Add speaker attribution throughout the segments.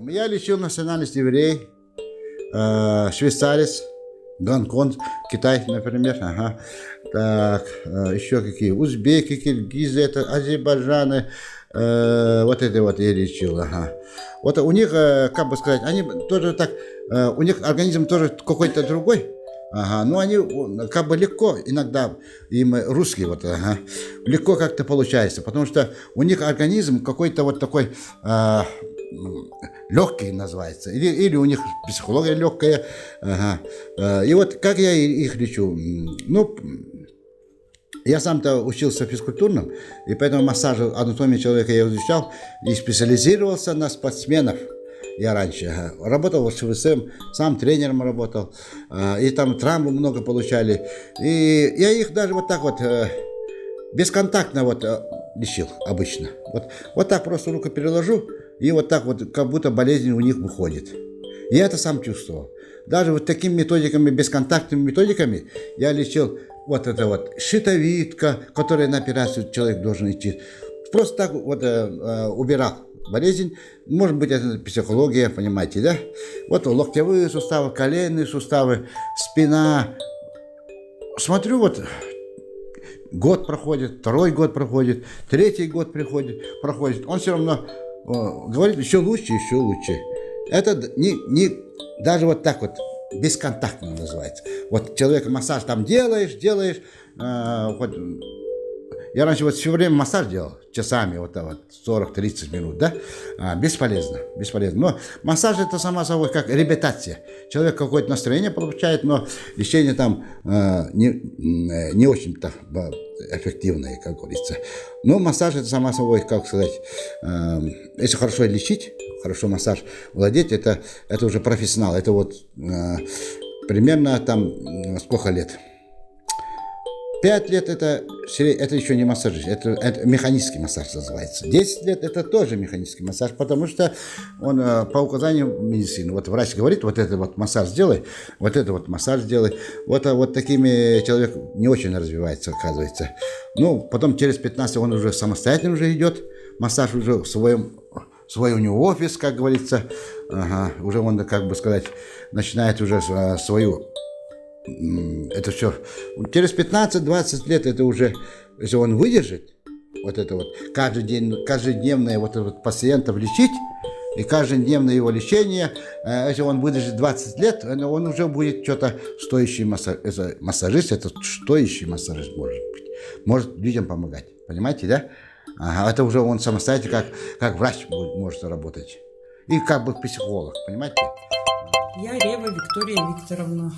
Speaker 1: Я лечил национальность еврей, швейцарец, Гонконг, Китай, например. Ага. Так, еще какие? Узбеки, киргизы, это азербайджаны. Вот это вот я лечил. Ага. Вот у них, как бы сказать, они тоже так, у них организм тоже какой-то другой. Ага, ну они как бы легко, иногда им русские вот, ага, легко как-то получается, потому что у них организм какой-то вот такой легкий называется, или у них психология легкая, ага. И вот как я их лечу, ну, я сам-то учился физкультурным, и поэтому массажу анатомии человека я изучал и специализировался на спортсменов. Я раньше работал в ШВСМ, сам тренером работал, и там травмы много получали. И я их даже вот так вот бесконтактно вот лечил обычно. Вот так просто руку переложу, и вот так вот как будто болезнь у них выходит. Я это сам чувствовал. Даже вот такими методиками, бесконтактными методиками я лечил вот это вот щитовидка, которая на операцию человек должен идти. Просто так вот убирал болезнь. Может быть, это психология, понимаете, да? Вот локтевые суставы, коленные суставы, спина. Смотрю, вот год проходит, второй год проходит, третий год проходит. Он все равно говорит еще лучше, еще лучше. Это не даже вот так вот бесконтактно называется. Вот человек массаж там делаешь. Вот, я раньше вот все время массаж делал, часами, вот 40-30 минут, да? Бесполезно. Но массаж это сама собой как реабилитация. Человек какое-то настроение получает, но лечение там не очень-то эффективное, как говорится. Но массаж это сама собой, как сказать, если хорошо лечить, хорошо массаж владеть, это уже профессионал. Это вот примерно там сколько лет? 5 лет это еще не массажист, это механический массаж называется. 10 лет это тоже механический массаж, потому что он по указанию медицины. Вот врач говорит, вот это вот массаж сделай, вот это вот массаж сделай. Вот такими человек не очень развивается, оказывается. Ну, потом через 15 он уже самостоятельно уже идет, массаж уже свой у него офис, как говорится. Ага, уже он, как бы сказать, начинает уже свою... Это все. Через 15-20 лет это уже, если он выдержит, вот это вот, каждодневное вот пациентов лечить, и каждодневное его лечение, если он выдержит 20 лет, он уже будет что-то стоящий массажист, это стоящий массажист может быть, может людям помогать, понимаете, да? Ага, это уже он самостоятельно, как врач может работать, и как бы психолог, понимаете?
Speaker 2: Я Рева Виктория Викторовна.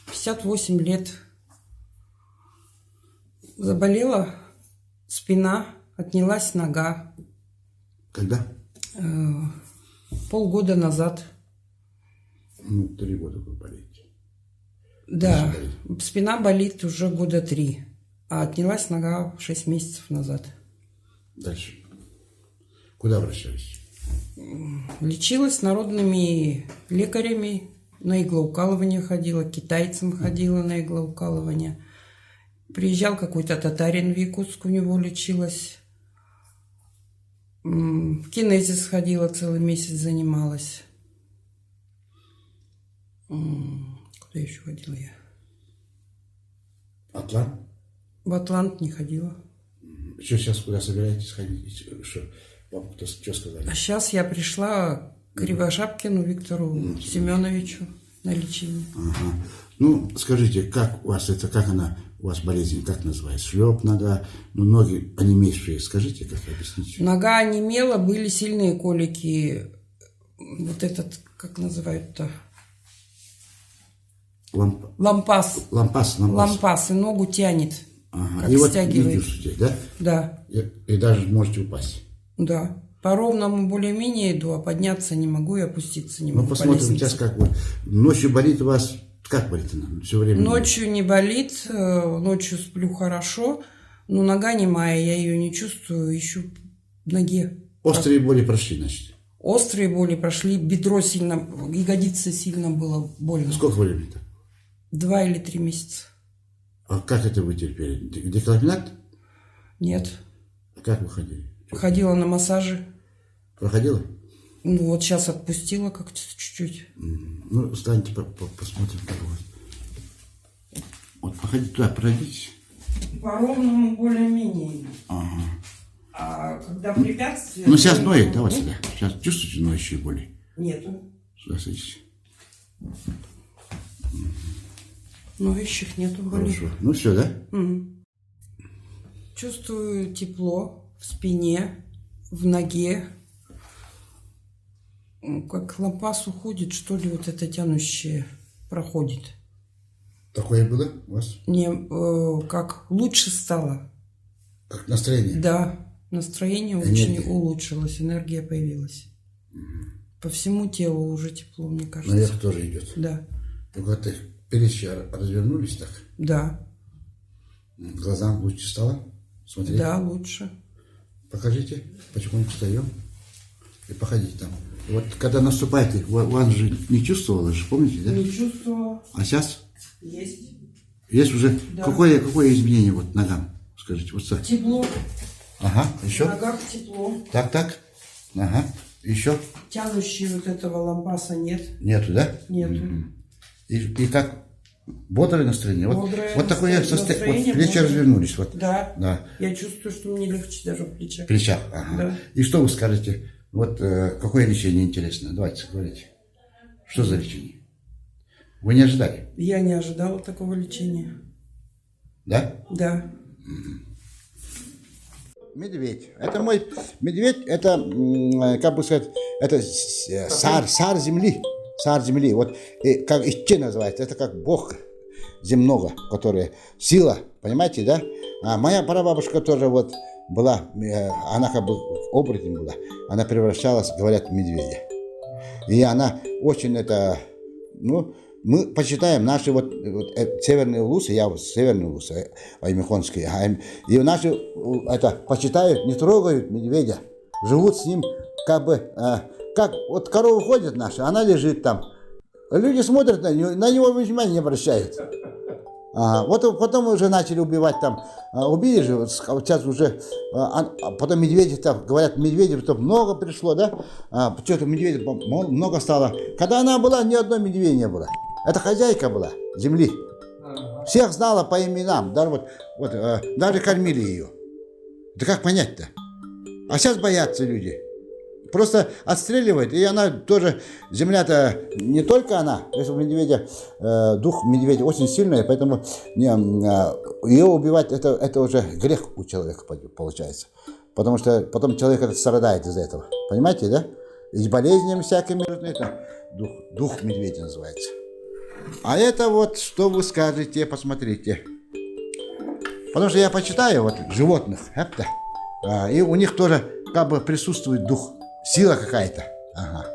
Speaker 2: 58 лет. Заболела спина, отнялась нога.
Speaker 1: Когда?
Speaker 2: Полгода назад.
Speaker 1: 3 года вы болеете.
Speaker 2: Да, спина болит уже года 3, а отнялась нога 6 месяцев назад.
Speaker 1: Дальше. Куда обращались?
Speaker 2: Лечилась народными лекарями. На иглоукалывание ходила, к китайцам ходила на иглоукалывание. Приезжал какой-то татарин в Якутск, у него лечилась. В кинезис ходила, целый месяц занималась. Куда еще ходила я?
Speaker 1: Атлант?
Speaker 2: В Атлант не ходила.
Speaker 1: Что сейчас, куда собираетесь ходить? Вам что сказали?
Speaker 2: А сейчас я пришла к Кривошапкину Виктору Семеновичу на лечение.
Speaker 1: Ага. Ну, скажите, как у вас у вас болезнь, как называется? Шлеп нога, ноги онемевшие. Скажите, как объяснить?
Speaker 2: Нога онемела, были сильные колики. Вот этот, как называют-то? Лампас. Лампас, и ногу тянет.
Speaker 1: Ага.
Speaker 2: Как
Speaker 1: И
Speaker 2: стягивает.
Speaker 1: Вот не чувствуете, да?
Speaker 2: Да.
Speaker 1: И даже можете упасть.
Speaker 2: Да. По ровному более-менее иду, а подняться не могу и опуститься не могу.
Speaker 1: Ну, посмотрим сейчас, как вот. Ночью болит у вас, как болит она? Все время?
Speaker 2: Ночью не болит, ночью сплю хорошо, но нога немая, я ее не чувствую, ищу в ноге.
Speaker 1: Острые боли прошли, значит?
Speaker 2: Острые боли прошли, бедро сильно, ягодицы сильно было больно.
Speaker 1: Сколько времени-то?
Speaker 2: 2 или 3 месяца.
Speaker 1: А как это вы терпели? Диклофенак?
Speaker 2: Нет.
Speaker 1: Как вы ходили?
Speaker 2: Ходила на массажи.
Speaker 1: Проходила?
Speaker 2: Ну, вот сейчас отпустила как-то чуть-чуть.
Speaker 1: Ну, встаньте, посмотрим, как у вас. Вот, походите туда, пройдитесь.
Speaker 2: По ровному более-менее.
Speaker 1: Ага.
Speaker 2: А когда препятствия...
Speaker 1: Ну, сейчас ноет, да, вот сюда. Сейчас чувствуете ноющие боли?
Speaker 2: Нету.
Speaker 1: Сюда садитесь.
Speaker 2: Ноющих нету боли.
Speaker 1: Хорошо. Ну, все, да?
Speaker 2: Мгм. Чувствую тепло в спине, в ноге. Как лампас уходит, что ли, вот это тянущее проходит.
Speaker 1: Такое было у вас?
Speaker 2: Мне как лучше стало.
Speaker 1: Как настроение?
Speaker 2: Да, настроение
Speaker 1: Энергия.
Speaker 2: очень улучшилось, энергия появилась. По всему телу уже тепло, мне кажется.
Speaker 1: Наверх тоже идет.
Speaker 2: Да,
Speaker 1: Только ты перечи развернулись так.
Speaker 2: да,
Speaker 1: Глазам лучше стало? Смотри.
Speaker 2: да, лучше.
Speaker 1: Покажите. Потихоньку встаем. И походите там. Вот когда наступаете, вас же не чувствовала же, помните, да?
Speaker 2: Не чувствовала.
Speaker 1: А сейчас
Speaker 2: Есть.
Speaker 1: есть уже
Speaker 2: Да.
Speaker 1: какое изменение вот ногам? Скажите, вот так.
Speaker 2: Тепло.
Speaker 1: Ага,
Speaker 2: В
Speaker 1: еще.
Speaker 2: ногах тепло.
Speaker 1: Так. Ага, еще.
Speaker 2: Тянущей вот этого лампаса нет.
Speaker 1: Нету, да?
Speaker 2: Нету.
Speaker 1: И как? Бодрое настроение.
Speaker 2: Бодрое
Speaker 1: Вот такое
Speaker 2: настроение,
Speaker 1: вот плечи
Speaker 2: бодрое.
Speaker 1: развернулись. Вот.
Speaker 2: Да.
Speaker 1: Да.
Speaker 2: Я чувствую, что мне легче даже в плечах.
Speaker 1: В плечах. Ага.
Speaker 2: Да.
Speaker 1: И что вы скажете? Вот какое лечение интересно? Давайте говорите. Что за лечение? Вы не ожидали?
Speaker 2: Я не ожидала такого лечения.
Speaker 1: Да?
Speaker 2: Да.
Speaker 1: Медведь. Это мой медведь, это, как бы сказать, это царь земли. Царь земли. Вот как Иччи называется, это как бог земного, который сила, понимаете, да? А моя прабабушка тоже вот была, она как бы оборотень была, она превращалась, говорят, в медведя. И она очень это, ну, мы почитаем наши вот северные улусы, я вот северные улусы, аймихонские, и наши это почитают, не трогают медведя, живут с ним как бы, как вот коровы ходят наши, она лежит там, люди смотрят на него внимания не обращают. Вот потом уже начали убивать там, убили же, вот сейчас уже, потом медведи, там, говорят, медведей потом много пришло, да, что-то медведей много стало. Когда она была, ни одной медведя не было. Это хозяйка была земли. Всех знала по именам, даже, даже кормили ее. Да как понять-то? А сейчас боятся люди. Просто отстреливает, и она тоже, земля-то не только она, если у медведя, дух медведя очень сильный, поэтому ее убивать, это уже грех у человека получается. Потому что потом человек это страдает из-за этого. Понимаете, да? И с болезнями всякими, это дух медведя называется. А это вот, что вы скажете, посмотрите. Потому что я почитаю вот животных, и у них тоже как бы присутствует дух. Сила какая-то. Ага.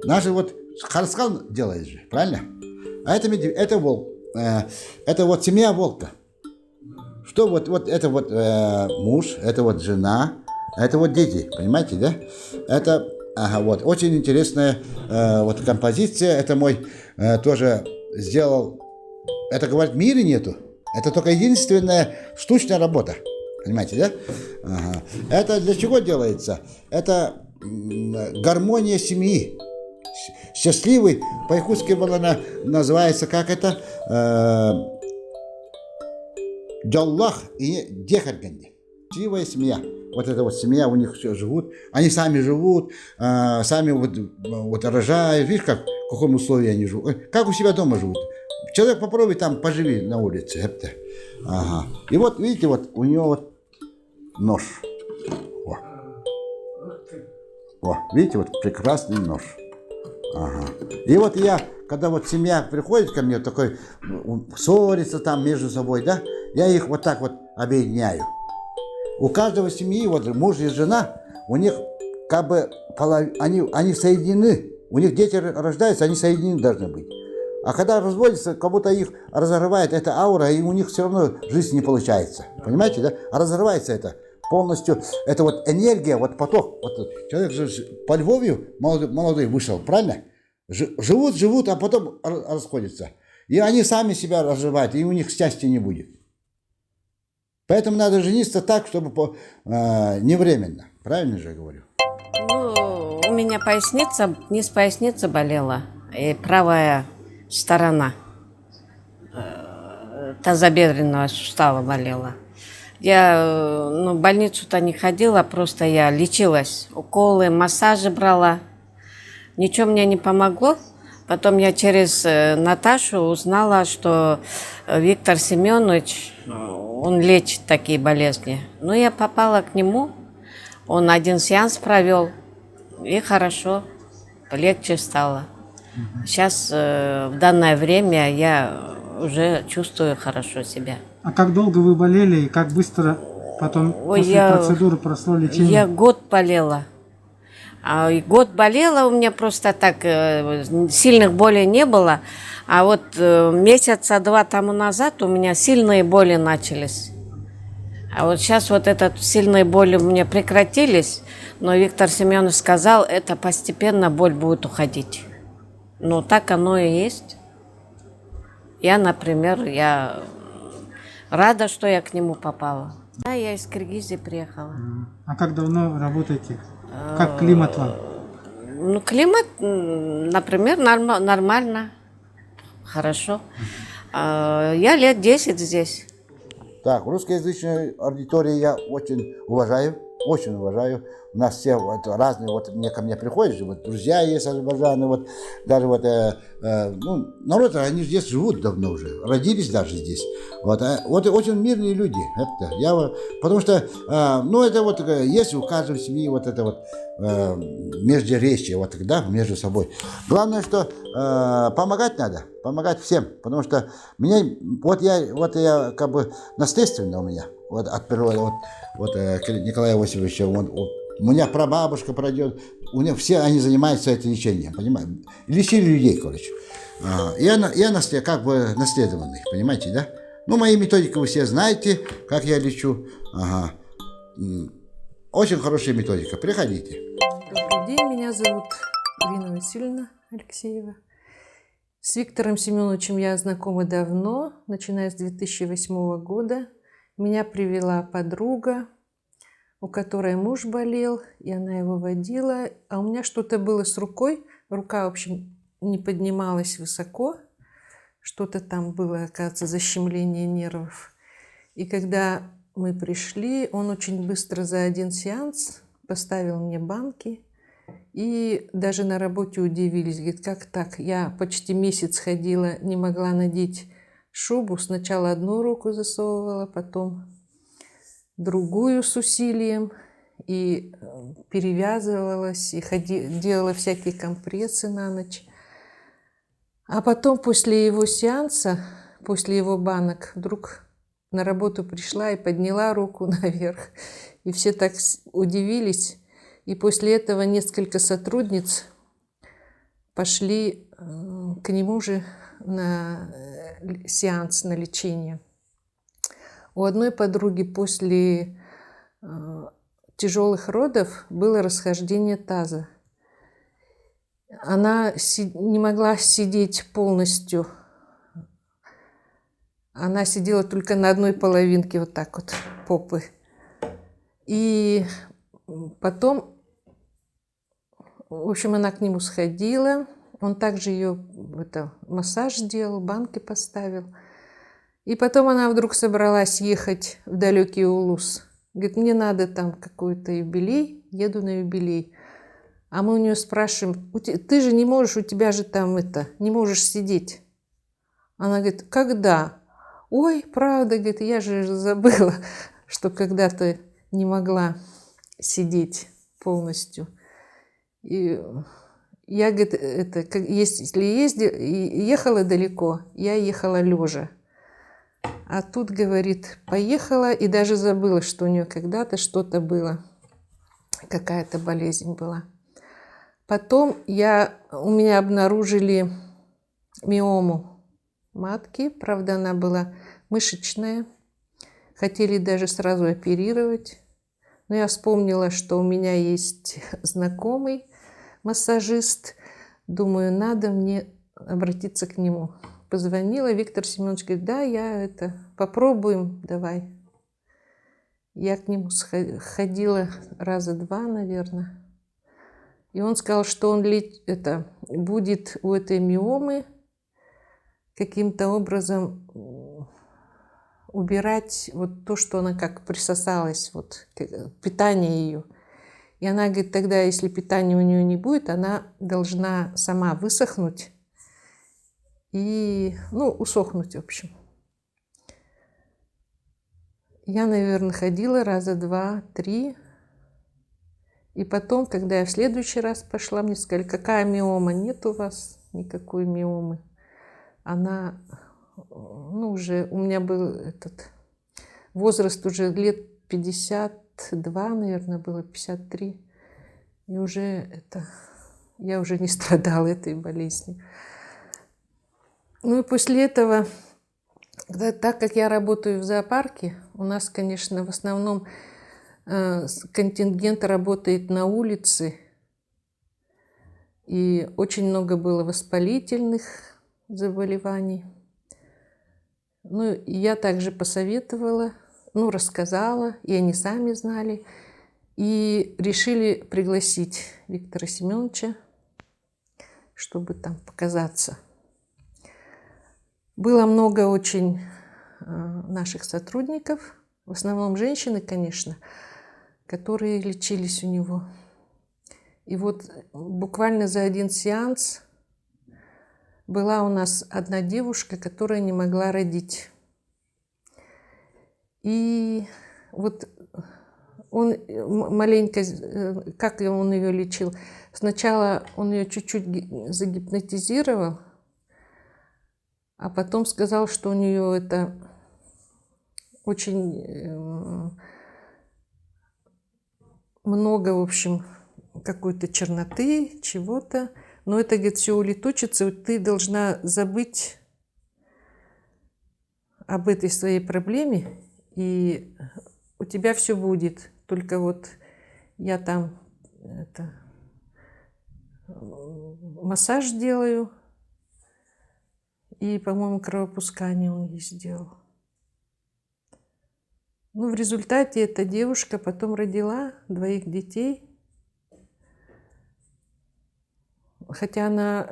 Speaker 1: Наши вот Харскал делает же, правильно? А это медведь, это волк. Это вот семья волка. Что вот это вот муж, это вот жена, это вот дети, понимаете, да? Это, вот, очень интересная вот композиция. Это мой тоже сделал. Это, говорит, в мире нету. Это только единственная штучная работа. Понимаете, да? Ага. Это для чего делается? Это гармония семьи. Счастливый, по-якутски называется, как это? Джаллах и Дехарганди. Счастливая семья. Вот эта вот семья, у них все живут. Они сами живут, сами вот рожают. Видишь, в каком условии они живут. Как у себя дома живут. Человек попробуй там поживи на улице. Ага. И вот, видите, вот у него вот нож. Видите, вот прекрасный нож. Ага. И вот я, когда вот семья приходит ко мне, такой ссорится там между собой, да, я их вот так вот объединяю. У каждого семьи, вот муж и жена, у них как бы они соединены. У них дети рождаются, они соединены должны быть. А когда разводятся, как будто их разрывает эта аура, и у них все равно жизнь не получается. Понимаете, да? А разрывается это полностью. Это вот энергия, вот поток. Вот человек же по Львовью молодой вышел, правильно? Живут, а потом расходятся. И они сами себя разрывают, и у них счастья не будет. Поэтому надо жениться так, чтобы не временно. Правильно же я говорю?
Speaker 3: Ну, меня поясница, низ поясницы болела, и правая сторона тазобедренного сустава болела. Я в больницу-то не ходила, просто я лечилась. Уколы, массажи брала. Ничего мне не помогло. Потом я через Наташу узнала, что Виктор Семенович, он лечит такие болезни. Ну, я попала к нему, он один сеанс провел, и хорошо, легче стало. Сейчас, в данное время, я уже чувствую хорошо себя.
Speaker 4: А как долго вы болели и как быстро потом после процедуры прошло лечение?
Speaker 3: Я год болела. И год болела, у меня просто так сильных болей не было. А вот месяца 2 тому назад у меня сильные боли начались. А вот сейчас вот этот сильные боли у меня прекратились, но Виктор Семенович сказал, это постепенно боль будет уходить. Ну, так оно и есть. Я, например, я рада, что я к нему попала. Да, я из Киргизии приехала.
Speaker 4: А как давно работаете? Как климат вам?
Speaker 3: Ну, климат, например, нормально, хорошо. Я лет 10 здесь.
Speaker 1: Так, русскоязычную аудиторию я очень уважаю, очень уважаю. У нас все вот разные, вот мне ко мне приходят, вот друзья есть азербайджаны, вот даже вот, ну, народ, они здесь живут давно уже, родились даже здесь. Вот, вот очень мирные люди, это, потому что, ну, это вот, есть у каждой семьи вот это вот междуречие, вот, да, между собой. Главное, что помогать надо, помогать всем, потому что мне, вот я как бы наследственно у меня, вот от природы, вот Николая Иосифовича, у меня прабабушка пройдет, у них все они занимаются этим лечением, понимаете? Лечили людей, короче. Я как бы наследованный, понимаете, да? Ну, мои методики вы все знаете, как я лечу. Ага. Очень хорошая методика, приходите.
Speaker 5: Добрый день, меня зовут Ирина Васильевна Алексеева. С Виктором Семеновичем я знакома давно, начиная с 2008 года. Меня привела подруга, у которой муж болел, и она его водила. А у меня что-то было с рукой. Рука, в общем, не поднималась высоко. Что-то там было, оказывается, защемление нервов. И когда мы пришли, он очень быстро за один сеанс поставил мне банки. И даже на работе удивились. Говорит, как так? Я почти месяц ходила, не могла надеть шубу. Сначала одну руку засовывала, потом другую с усилием. И перевязывалась, и делала всякие компрессы на ночь. А потом после его сеанса, после его банок, вдруг на работу пришла и подняла руку наверх. И все так удивились. И после этого несколько сотрудниц пошли к нему же на сеанс, на лечение. У одной подруги после тяжелых родов было расхождение таза. Она не могла сидеть полностью. Она сидела только на одной половинке, вот так вот, попы. И потом, в общем, она к нему сходила. Он также ее массаж делал, банки поставил. И потом она вдруг собралась ехать в далекий Улус. Говорит, мне надо там какой-то юбилей, еду на юбилей. А мы у нее спрашиваем, ты же не можешь, у тебя же там не можешь сидеть. Она говорит, когда? Ой, правда, говорит, я же забыла, что когда-то не могла сидеть полностью. И я, говорит, если ехала далеко, я ехала лежа. А тут, говорит, поехала и даже забыла, что у нее когда-то что-то было, какая-то болезнь была. Потом у меня обнаружили миому матки, правда, она была мышечная. Хотели даже сразу оперировать. Но я вспомнила, что у меня есть знакомый массажист. Думаю, надо мне обратиться к нему. Позвонила, Виктор Семенович говорит, да, попробуем, давай. Я к нему ходила раза 2, наверное. И он сказал, что он будет у этой миомы каким-то образом убирать вот то, что она как присосалась, вот питание ее. И она говорит, тогда, если питания у нее не будет, она должна сама высохнуть и, усохнуть, в общем. Я, наверное, ходила раза 2-3. И потом, когда я в следующий раз пошла, мне сказали, какая миома? Нет у вас никакой миомы. Она, уже у меня был возраст уже лет 52, наверное, было 53. И уже я уже не страдала этой болезнью. Ну и после этого, так как я работаю в зоопарке, у нас, конечно, в основном контингент работает на улице. И очень много было воспалительных заболеваний. Ну, и я также посоветовала, рассказала, и они сами знали. И решили пригласить Виктора Семеновича, чтобы там показаться. Было много очень наших сотрудников, в основном женщины, конечно, которые лечились у него. И вот буквально за один сеанс была у нас одна девушка, которая не могла родить. И вот он маленько, как он ее лечил? Сначала он ее чуть-чуть загипнотизировал, а потом сказал, что у нее очень много, в общем, какой-то черноты, чего-то. Но это, говорит, все улетучится, ты должна забыть об этой своей проблеме, и у тебя все будет. Только вот я там массаж делаю, и, по-моему, кровопускание он ей сделал. Ну, в результате эта девушка потом родила 2 детей. Хотя она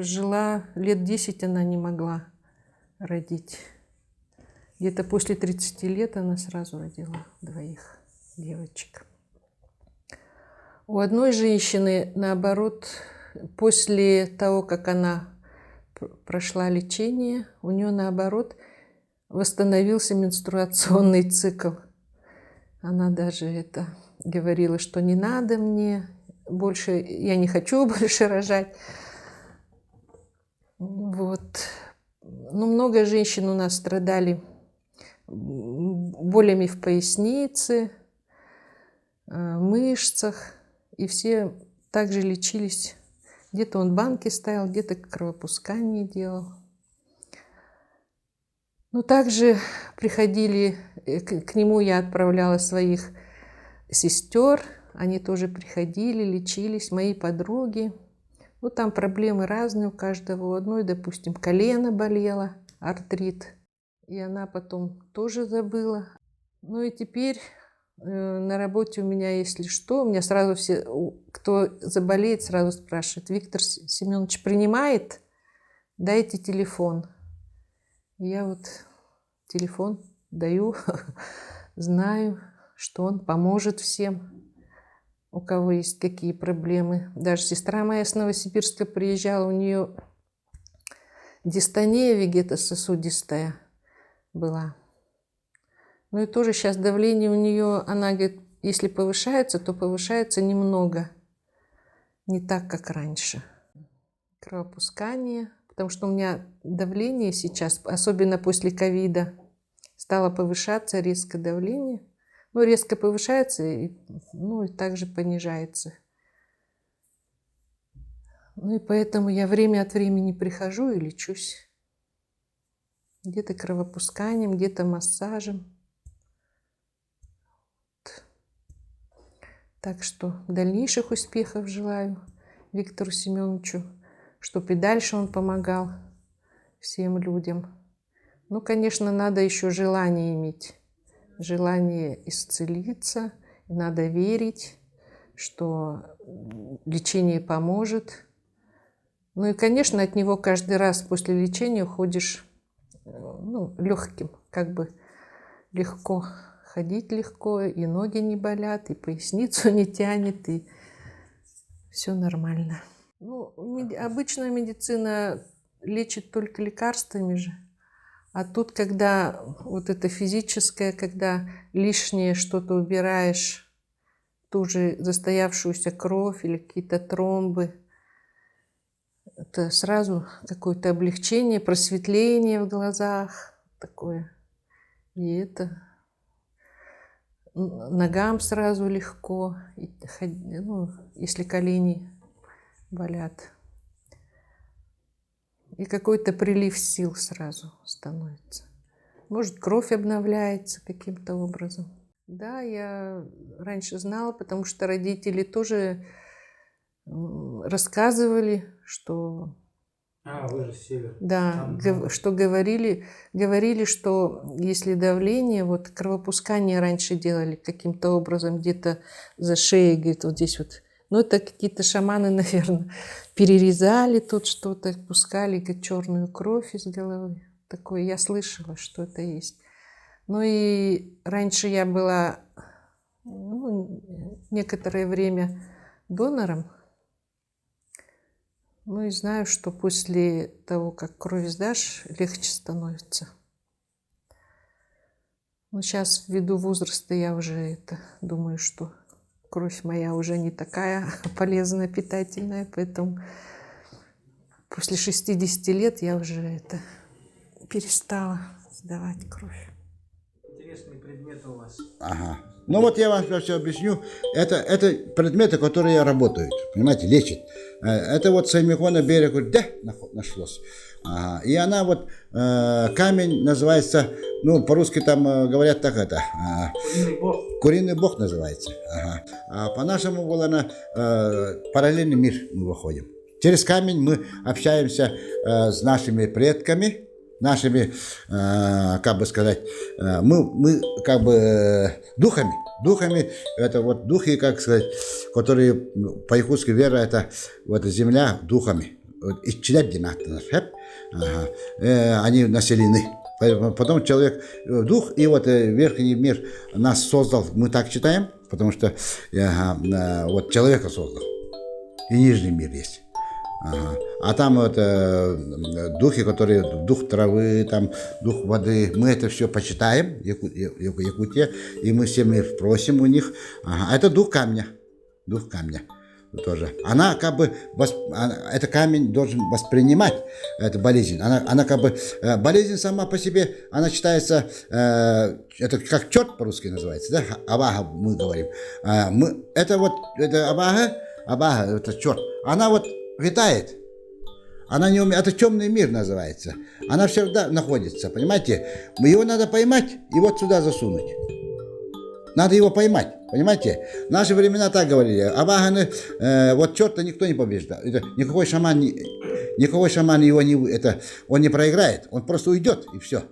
Speaker 5: жила лет 10, она не могла родить. Где-то после 30 лет она сразу родила 2 девочек. У одной женщины, наоборот, после того, как она прошла лечение, у нее, наоборот, восстановился менструационный цикл. Она даже говорила, что не надо мне больше, я не хочу больше рожать. Вот. Много женщин у нас страдали болями в пояснице, мышцах, и все также лечились. Где-то он банки ставил, где-то кровопускание делал. Также приходили, к нему я отправляла своих сестер, они тоже приходили, лечились, мои подруги. Там проблемы разные у каждого. У одной, допустим, колено болело, артрит, и она потом тоже забыла. И теперь на работе у меня, если что, у меня сразу все, кто заболеет, сразу спрашивают: Виктор Семенович принимает? Дайте телефон. Я телефон даю, знаю, что он поможет всем, у кого есть какие проблемы. Даже сестра моя с Новосибирска приезжала, у нее дистония вегетососудистая была. И тоже сейчас давление у нее, она говорит, если повышается, то повышается немного, не так, как раньше. Кровопускание, потому что у меня давление сейчас, особенно после ковида, стало повышаться резко давление. Резко повышается и также понижается. И поэтому я время от времени прихожу и лечусь. Где-то кровопусканием, где-то массажем. Так что дальнейших успехов желаю Виктору Семеновичу, чтобы и дальше он помогал всем людям. Конечно, надо еще желание иметь. Желание исцелиться, надо верить, что лечение поможет. Ну и, конечно, от него каждый раз после лечения уходишь легким, как бы легко. Ходить легко, и ноги не болят, и поясницу не тянет, и все нормально. Ну, обычная медицина лечит только лекарствами же. А тут, когда вот это физическое, когда лишнее что-то убираешь, ту же застоявшуюся кровь или какие-то тромбы, это сразу какое-то облегчение, просветление в глазах такое. И это ногам сразу легко, если колени болят. И какой-то прилив сил сразу становится. Может, кровь обновляется каким-то образом. Да, я раньше знала, потому что родители тоже рассказывали, что...
Speaker 4: Вы же с севера.
Speaker 5: Да, что говорили, что если давление, вот кровопускание раньше делали каким-то образом где-то за шеей, говорит, вот здесь вот. Ну, это какие-то шаманы, наверное, перерезали тут что-то, пускали черную кровь из головы. Такое я слышала, что это есть. Ну и раньше я была некоторое время донором. Ну и знаю, что после того, как кровь сдашь, легче становится. Но сейчас ввиду возраста я уже думаю, что кровь моя уже не такая полезная, питательная, поэтому после 60 лет я уже перестала сдавать кровь.
Speaker 4: Интересные предметы у вас.
Speaker 1: Ага. Ну вот я вам все объясню. Это предметы, которые работают, понимаете, лечат. Это вот Саймикона берег, нашлось. Ага. И она вот, камень называется, по-русски там говорят так
Speaker 4: Куриный бог.
Speaker 1: Куриный бог называется. Ага. А по-нашему было параллельный мир мы выходим. Через камень мы общаемся с нашими предками, нашими, как бы сказать, мы как бы духами, это вот духи, как сказать, которые по якутской вере, это вот земля духами, они населены. Потом человек, дух, и вот верхний мир нас создал, мы так считаем, потому что вот человека создал, и нижний мир есть. Ага. А там вот духи, которые дух травы, там дух воды, мы это все почитаем, Якутия, и мы все просим у них. Ага. Это дух камня тоже. Она как бы, это камень должен воспринимать эту болезнь. Она как бы, болезнь сама по себе, она считается, это как черт по-русски называется, да? Абага мы говорим. Это абага, это черт. Она вот витает. Она не умеет. Это темный мир называется. Она всегда находится, понимаете? Его надо поймать и вот сюда засунуть. Надо его поймать, понимаете? В наши времена так говорили. Абаганы, вот черта никто не побеждал. Никакой шаман его он не проиграет. Он просто уйдет и все.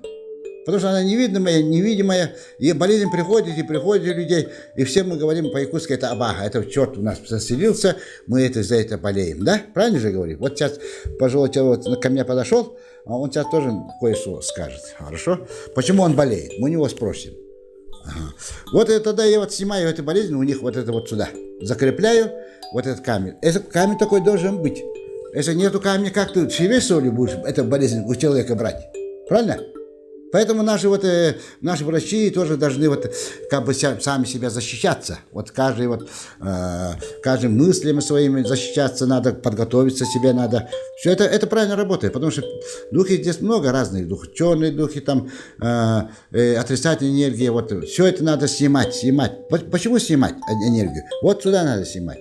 Speaker 1: Потому что она невидимая, и болезнь приходит у людей, и все мы говорим по-якутски, это абага, это черт у нас заселился, мы за это болеем, да? Правильно же говорю? Вот сейчас пожилой человек ко мне подошел, а он сейчас тоже кое-что скажет, хорошо? Почему он болеет? Мы у него спросим. Ага. Вот тогда я вот снимаю эту болезнь, у них вот это вот сюда, закрепляю вот этот камень. Этот камень такой должен быть. Если нету камня, как ты себе соли будешь эту болезнь у человека брать? Правильно? Поэтому наши врачи тоже должны как бы сами себя защищаться. Вот каждый мыслями своими защищаться надо, подготовиться себе надо. Все это правильно работает, потому что духи здесь много разных духов. Черные духи, там, отрицательная энергия, все это надо снимать. Почему снимать энергию? Вот сюда надо снимать.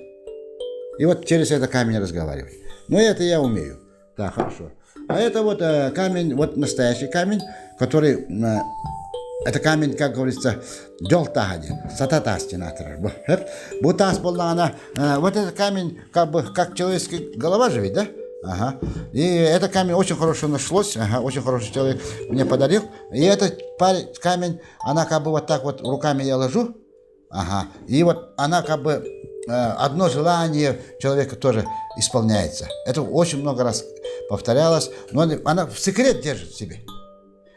Speaker 1: И вот через это камень разговаривать. Ну, это я умею. Да, хорошо. А это вот камень, вот настоящий камень, который, это камень, как говорится, дёлтагадин, сататастинатор. Бутас была она, вот этот камень, как человеческая голова же ведь, да? Ага. И этот камень очень хорошо нашлось, очень хороший человек мне подарил. И этот камень, она как бы вот так вот руками я ложу, и вот она как бы одно желание человека тоже исполняется. Это очень много раз повторялось, но она в секрет держит в себе.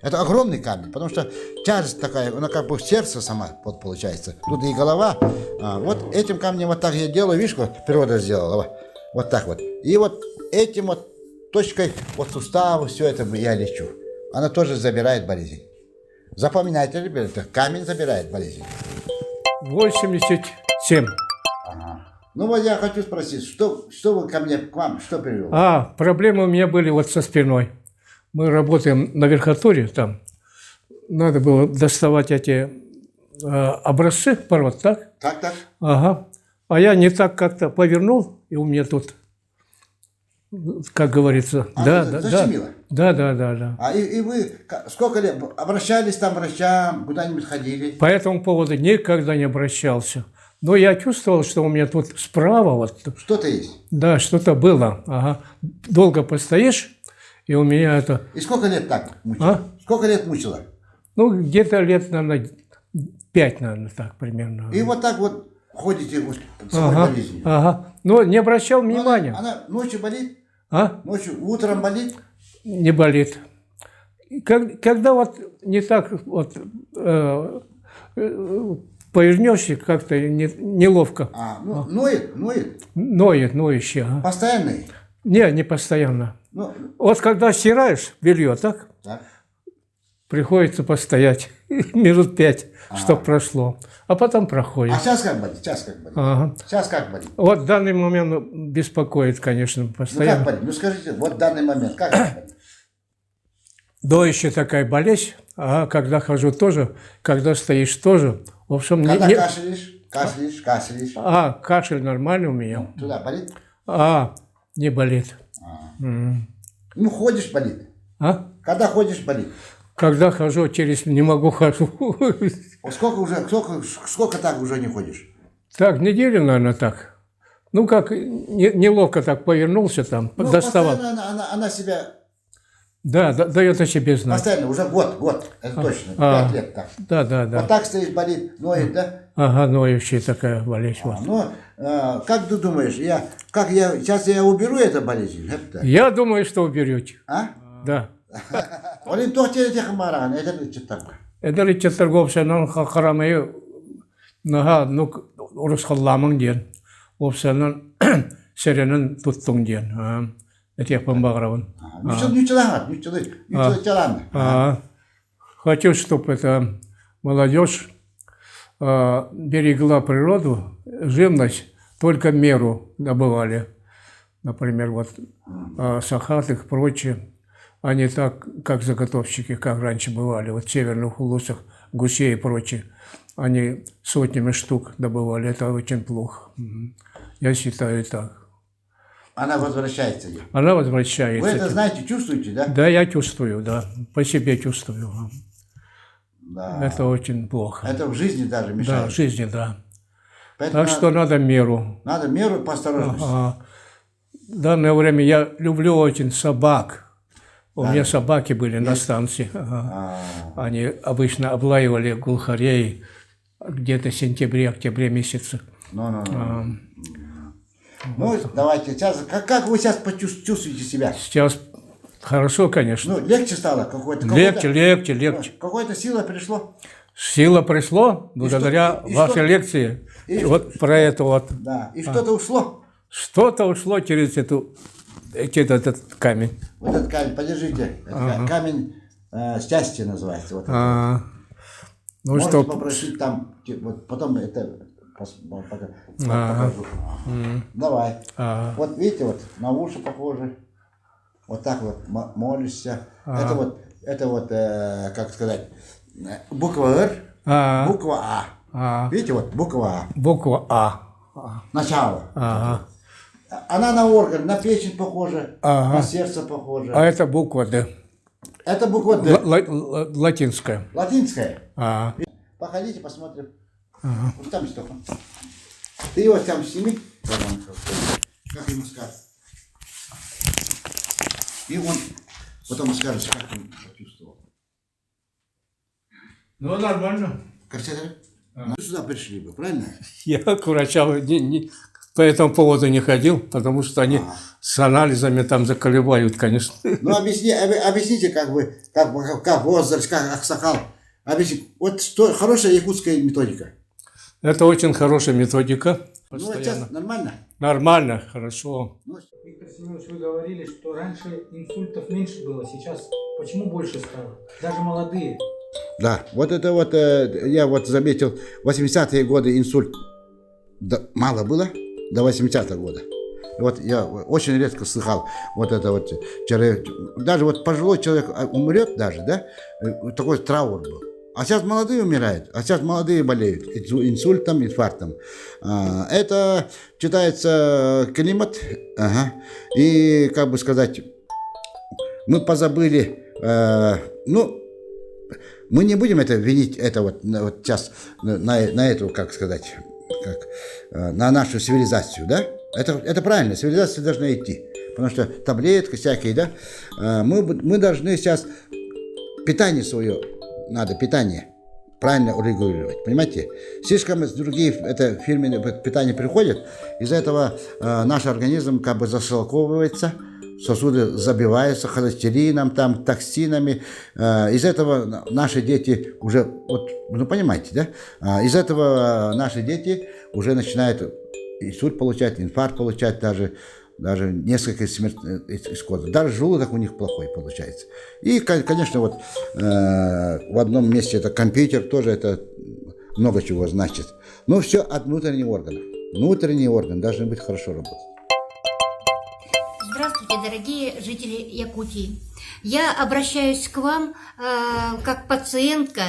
Speaker 1: Это огромный камень, потому что тяжесть такая, она как бы в сердце сама получается. Тут и голова. Вот этим камнем вот так я делаю, видишь, как природа сделала. Вот так вот. И вот этим вот точкой, вот суставы, все это я лечу. Она тоже забирает болезнь. Запоминайте, ребята, камень забирает болезнь.
Speaker 6: 87.
Speaker 1: Ну вот я хочу спросить, что вы к вам, что привело?
Speaker 6: Проблемы у меня были вот со спиной. Мы работаем на верхотуре там. Надо было доставать эти образцы пород, так?
Speaker 1: Так.
Speaker 6: Ага. А я не так как-то повернул, и у меня тут, как говорится,
Speaker 1: защемило?
Speaker 6: Да.
Speaker 1: И вы сколько лет обращались там к врачам, куда-нибудь ходили?
Speaker 6: По этому поводу никогда не обращался. Но я чувствовал, что у меня тут справа вот...
Speaker 1: Что-то есть?
Speaker 6: Да, что-то было. Ага. Долго постоишь, и у меня это...
Speaker 1: И сколько лет так мучило? Сколько лет мучило?
Speaker 6: Ну, где-то лет, наверное, 5, наверное, так примерно.
Speaker 1: И вот так вот ходите вот с собой болезнью?
Speaker 6: Ага. Но не обращал внимания.
Speaker 1: Она ночью болит?
Speaker 6: А?
Speaker 1: Ночью, утром болит?
Speaker 6: Не болит. Когда вот не так вот повернешься, как-то неловко.
Speaker 1: Ноет?
Speaker 6: Ноющий. Ага.
Speaker 1: Постоянный?
Speaker 6: Не постоянно.
Speaker 1: Ну,
Speaker 6: Вот когда стираешь белье, так? Приходится постоять минут 5, чтобы прошло. А потом проходит.
Speaker 1: А сейчас как болит?
Speaker 6: Ага.
Speaker 1: Сейчас как болит?
Speaker 6: Вот в данный момент беспокоит, конечно,
Speaker 1: Ну
Speaker 6: постоянно.
Speaker 1: как болит? Ну скажите, вот в данный момент, как болит?
Speaker 6: Доющая такая болезнь, а когда хожу тоже, когда стоишь тоже. В общем,
Speaker 1: Когда кашляешь?
Speaker 6: кашель нормальный у меня.
Speaker 1: Туда болит?
Speaker 6: Не болит.
Speaker 1: Ну ходишь, болит. Когда ходишь, болит.
Speaker 6: Когда хожу, не могу хожу.
Speaker 1: Сколько так уже не ходишь?
Speaker 6: Так, неделю, наверное, так. Ну, как, неловко так повернулся там,
Speaker 1: Ну,
Speaker 6: доставал.
Speaker 1: постоянно она себя...
Speaker 6: Да, дает о себе знать.
Speaker 1: Постоянно, уже год, это точно, 5 лет так.
Speaker 6: Да.
Speaker 1: Вот так стоишь, болит, ноет, да?
Speaker 6: Ага, ноющая такая болезнь. Вот.
Speaker 1: Ну, как ты думаешь, сейчас я уберу эту болезнь?
Speaker 6: Я думаю, что уберете. Да.
Speaker 1: Олин тохтелете хамаран, это что такое?
Speaker 6: Это ли торговцанан харамею нага урус халламан ден. Опсанан серенан туттун ден. Это я помогал. Хочу, чтобы эта молодежь берегла природу, живность, только меру добывали. Например, вот сахат и прочее. А не так, как заготовщики, как раньше бывали. Вот в северных улусах гусей и прочее. Они сотнями штук добывали. Это очень плохо. Я считаю так.
Speaker 1: Она возвращается.
Speaker 6: Она возвращается.
Speaker 1: Вы это знаете, чувствуете, да?
Speaker 6: Да, я чувствую, да. По себе чувствую.
Speaker 1: Да.
Speaker 6: Это очень плохо.
Speaker 1: Это в жизни даже мешает.
Speaker 6: Да, в жизни, да.
Speaker 1: Поэтому
Speaker 6: Так что надо меру.
Speaker 1: Надо меру по осторожности.
Speaker 6: В данное время я люблю очень собак. У меня собаки были на станции. Они обычно облаивали глухарей где-то в сентябре-октябре месяце.
Speaker 1: Ну, давайте, сейчас, как вы сейчас чувствуете себя?
Speaker 6: Сейчас хорошо, конечно.
Speaker 1: Ну, легче стало?
Speaker 6: Легче.
Speaker 1: Какая-то сила пришло?
Speaker 6: Сила пришло благодаря вашей лекции. Вот про это вот.
Speaker 1: Да, и что-то ушло?
Speaker 6: Что-то ушло через этот камень.
Speaker 1: Вот этот камень, подержите. Камень счастья называется. Вот
Speaker 6: ну,
Speaker 1: можете
Speaker 6: что...
Speaker 1: попросить там, вот потом это покажу. Давай. Вот видите, вот на уши похоже. Вот так вот молишься. Это вот, как сказать, буква Р, буква А. Видите, вот буква А.
Speaker 6: Буква А.
Speaker 1: Начало. Она на орган, на печень похожа, на сердце похожа.
Speaker 6: А это буква Д.
Speaker 1: Это буква Д.
Speaker 6: Латинская.
Speaker 1: Латинская. Походите, посмотрим. Вот там столько. Ты его там сними. Как ему скажешь. И он потом скажет, как он почувствовал.
Speaker 6: Ну, нормально.
Speaker 1: Красиво? Мы сюда пришли бы, правильно?
Speaker 6: Я к врачам по этому поводу не ходил, потому что они с анализами там заколебают, конечно.
Speaker 1: Ну, объясните, как возраст, как Аксакал. Объясните, вот что хорошая якутская методика.
Speaker 6: Это очень хорошая методика.
Speaker 1: Ну,
Speaker 6: Постоянно.
Speaker 1: сейчас нормально?
Speaker 6: Нормально, хорошо.
Speaker 4: Виктор Семенович, вы говорили, что раньше инсультов меньше было, сейчас почему больше стало? Даже молодые.
Speaker 1: Да, вот это вот, я вот заметил, 80-е годы инсульт мало было, до 80-го года. Вот я очень редко слыхал вот это вот, даже вот пожилой человек умрет даже, да, такой траур был. А сейчас молодые умирают, а сейчас молодые болеют инсультом, инфарктом. Это читается климат, и, как бы сказать, мы позабыли, ну, мы не будем это винить, это вот сейчас на эту, как сказать, на нашу цивилизацию, да? Это правильно, цивилизация должна идти, потому что таблетки всякие, да? Мы должны сейчас питание свое, надо питание правильно урегулировать, понимаете? Слишком другие фирменные питания приходят, из-за этого наш организм как бы зашелковывается, сосуды забиваются холестерином, там, токсинами. Из этого наши дети уже, вот, ну понимаете, да? Из этого наши дети уже начинают инсульт получать, инфаркт получать, даже несколько исходов. Даже желудок у них плохой получается. И, конечно, вот в одном месте это компьютер, тоже это много чего значит. Но все от внутренних органов. Внутренние органы должны быть хорошо работать.
Speaker 7: Здравствуйте, дорогие жители Якутии. Я обращаюсь к вам как пациентка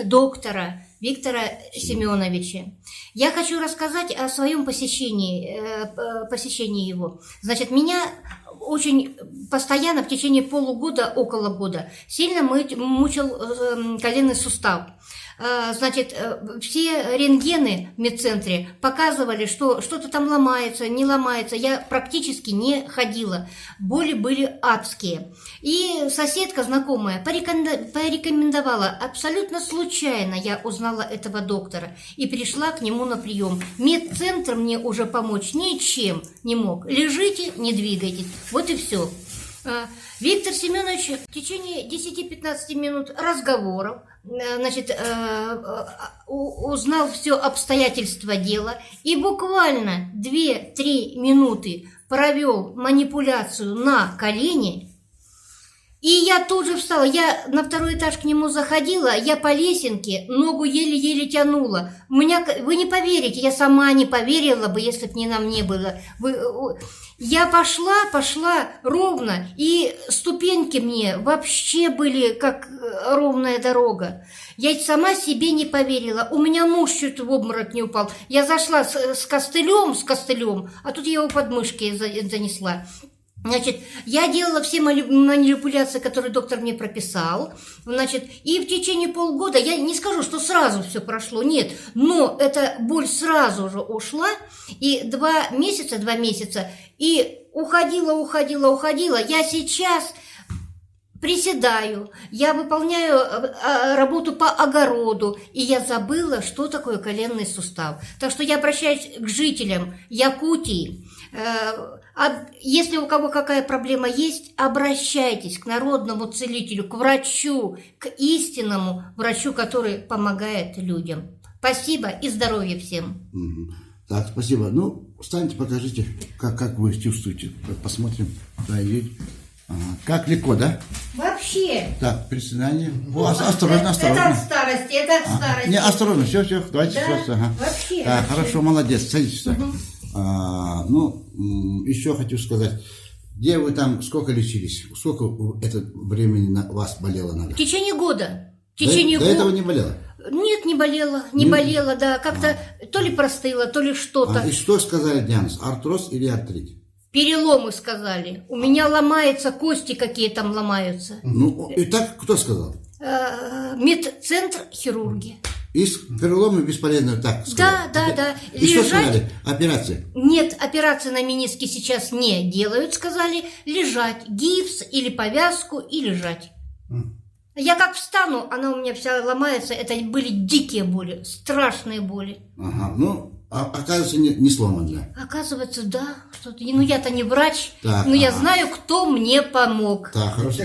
Speaker 7: доктора Виктора Семеновича. Я хочу рассказать о своем посещении его. Значит, меня очень постоянно в течение полугода, около года, сильно мучил коленный сустав. Значит, все рентгены в медцентре показывали, что что-то там ломается, не ломается. Я практически не ходила. Боли были адские. И соседка знакомая порекомендовала. Абсолютно случайно я узнала этого доктора и пришла к нему на прием. Медцентр мне уже помочь ничем не мог. Лежите, не двигайтесь. Вот и все. Виктор Семенович в течение 10-15 минут разговоров, значит, узнал все обстоятельства дела и буквально 2-3 минуты провел манипуляцию на колени. И я тут же встала, я на второй этаж к нему заходила, я по лесенке ногу еле-еле тянула. Вы не поверите, я сама не поверила бы, если бы не на мне было. Я пошла ровно, и ступеньки мне вообще были как ровная дорога. Я сама себе не поверила. У меня муж чуть в обморок не упал. Я зашла с костылем, а тут я его под мышки занесла. Значит, я делала все манипуляции, которые доктор мне прописал, значит, и в течение полгода, я не скажу, что сразу все прошло, нет, но эта боль сразу же ушла, и 2 месяца, и уходила, я сейчас приседаю, я выполняю работу по огороду, и я забыла, что такое коленный сустав. Так что я обращаюсь к жителям Якутии. Если у кого какая проблема есть, обращайтесь к народному целителю, к врачу, к истинному врачу, который помогает людям. Спасибо и здоровья всем.
Speaker 1: Так, спасибо. Ну, встаньте, покажите, как вы чувствуете. Посмотрим. Да, ага. Как легко, да?
Speaker 7: Вообще.
Speaker 1: Так, приседание. Осторожно.
Speaker 7: Это от старости,
Speaker 1: Не, осторожно, все, давайте.
Speaker 7: Да?
Speaker 1: Все. Ага.
Speaker 7: Вообще.
Speaker 1: Так,
Speaker 7: вообще.
Speaker 1: хорошо, молодец, садитесь. Еще хочу сказать, где вы там, сколько лечились? Сколько это времени на вас болело нога?
Speaker 7: В течение года.
Speaker 1: До этого не болело?
Speaker 7: Нет, не болела, да. Как-то то ли простыла, то ли что-то.
Speaker 1: И что сказали диагноз? Артроз или артрит?
Speaker 7: Переломы сказали. У меня ломаются кости, какие там ломаются.
Speaker 1: Ну, и так кто сказал?
Speaker 7: Медцентр хирурги.
Speaker 1: И переломы бесполезно, так сказать.
Speaker 7: Да.
Speaker 1: И что сказали? Операция?
Speaker 7: Нет, операции на мениске сейчас не делают, сказали. Лежать. Гипс или повязку и лежать. Я как встану, она у меня вся ломается. Это были дикие боли, страшные боли.
Speaker 1: Ага, ну, оказывается, не сломанная.
Speaker 7: Оказывается, да, что-то. Ну, я-то не врач,
Speaker 1: Так,
Speaker 7: но я
Speaker 1: ага.
Speaker 7: знаю, кто мне помог.
Speaker 1: Так, хорошо.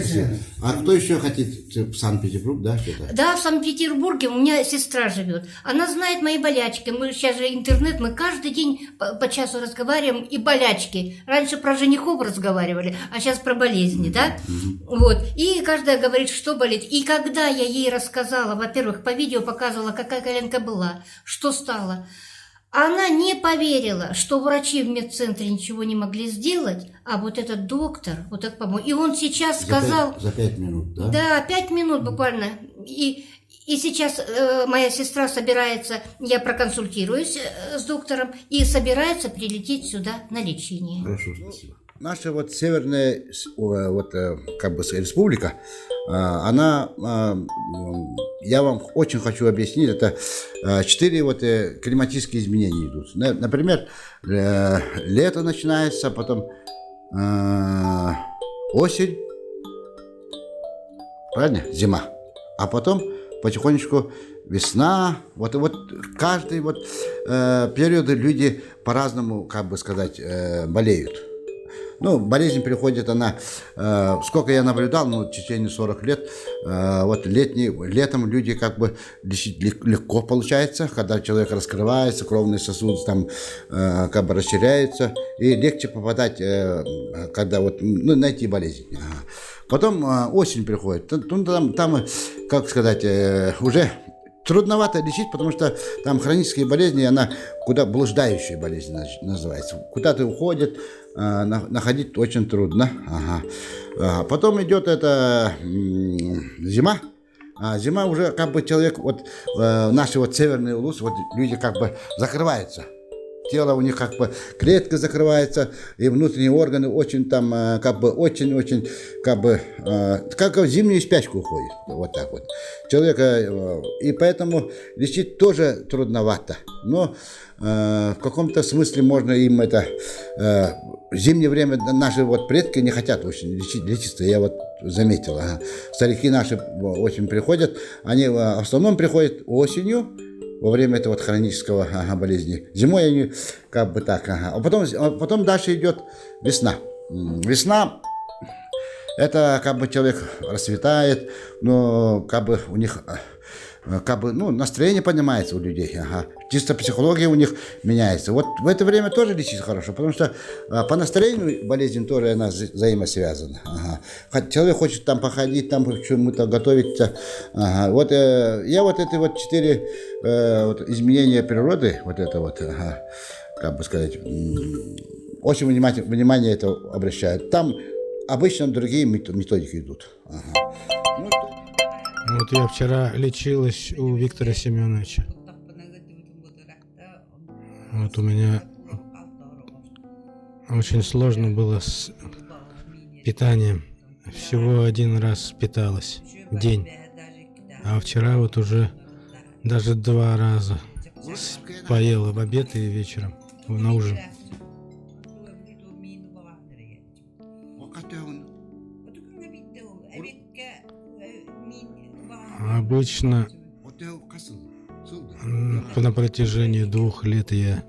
Speaker 1: А кто еще хотит в Санкт-Петербург, да, что-то?
Speaker 7: Да, в Санкт-Петербурге у меня сестра живет. Она знает мои болячки. Мы сейчас же интернет, мы каждый день по часу разговариваем и болячки. Раньше про женихов разговаривали, а сейчас про болезни, да? Вот. И каждая говорит, что болит. И когда я ей рассказала, во-первых, по видео показывала, какая коленка была, что стало, она не поверила, что врачи в медцентре ничего не могли сделать, а вот этот доктор, вот так помог. И он сейчас сказал...
Speaker 1: За 5 минут, да?
Speaker 7: Да, 5 минут буквально. И сейчас моя сестра собирается, я проконсультируюсь с доктором, и собирается прилететь сюда на лечение.
Speaker 1: Хорошо, спасибо. Наша вот северная вот, как бы республика, она, я вам очень хочу объяснить, это 4 вот климатические изменения идут. Например, лето начинается, потом осень, правильно? Зима. А потом потихонечку весна. Вот каждый вот период люди по-разному, как бы сказать, болеют. Ну, болезнь приходит, она, сколько я наблюдал, ну, в течение 40 лет, вот летом люди как бы легко получается, когда человек раскрывается, кровный сосуд там как бы расширяется, и легче попадать, когда вот, ну, найти болезнь. Потом осень приходит, там, как сказать, уже трудновато лечить, потому что там хронические болезни, она куда блуждающая болезнь называется. Куда-то уходит, находить очень трудно. Ага. Потом идет это зима. Зима уже как бы человек, вот наши вот северные улусы, вот люди как бы закрываются. Тело у них как бы клетка закрывается, и внутренние органы очень там, как бы, очень-очень, как бы, как в зимнюю спячку уходит. Вот так вот. Человека, и поэтому лечить тоже трудновато. Но в каком-то смысле можно им это... В зимнее время наши вот предки не хотят очень лечиться, я вот заметил. Старики наши очень приходят, они в основном приходят осенью, во время этого вот хронического болезни. Зимой они как бы так. А потом дальше идет весна. Весна – это как бы человек расцветает, но как бы у них как бы, ну, настроение поднимается у людей. Чисто психология у них меняется. Вот в это время тоже лечить хорошо, потому что по настроению болезнь тоже она взаимосвязана. Человек хочет там походить, там к чему-то готовиться. Вот я вот эти вот 4 вот изменения природы, вот это вот, как бы сказать, очень внимание это обращают. Там обычно другие методики идут.
Speaker 8: Вот я вчера лечилась у Виктора Семеновича. Вот у меня очень сложно было с питанием. Всего 1 раз питалась в день. А вчера вот уже даже 2 раза поела в обед и вечером на ужин. Обычно на протяжении 2 лет я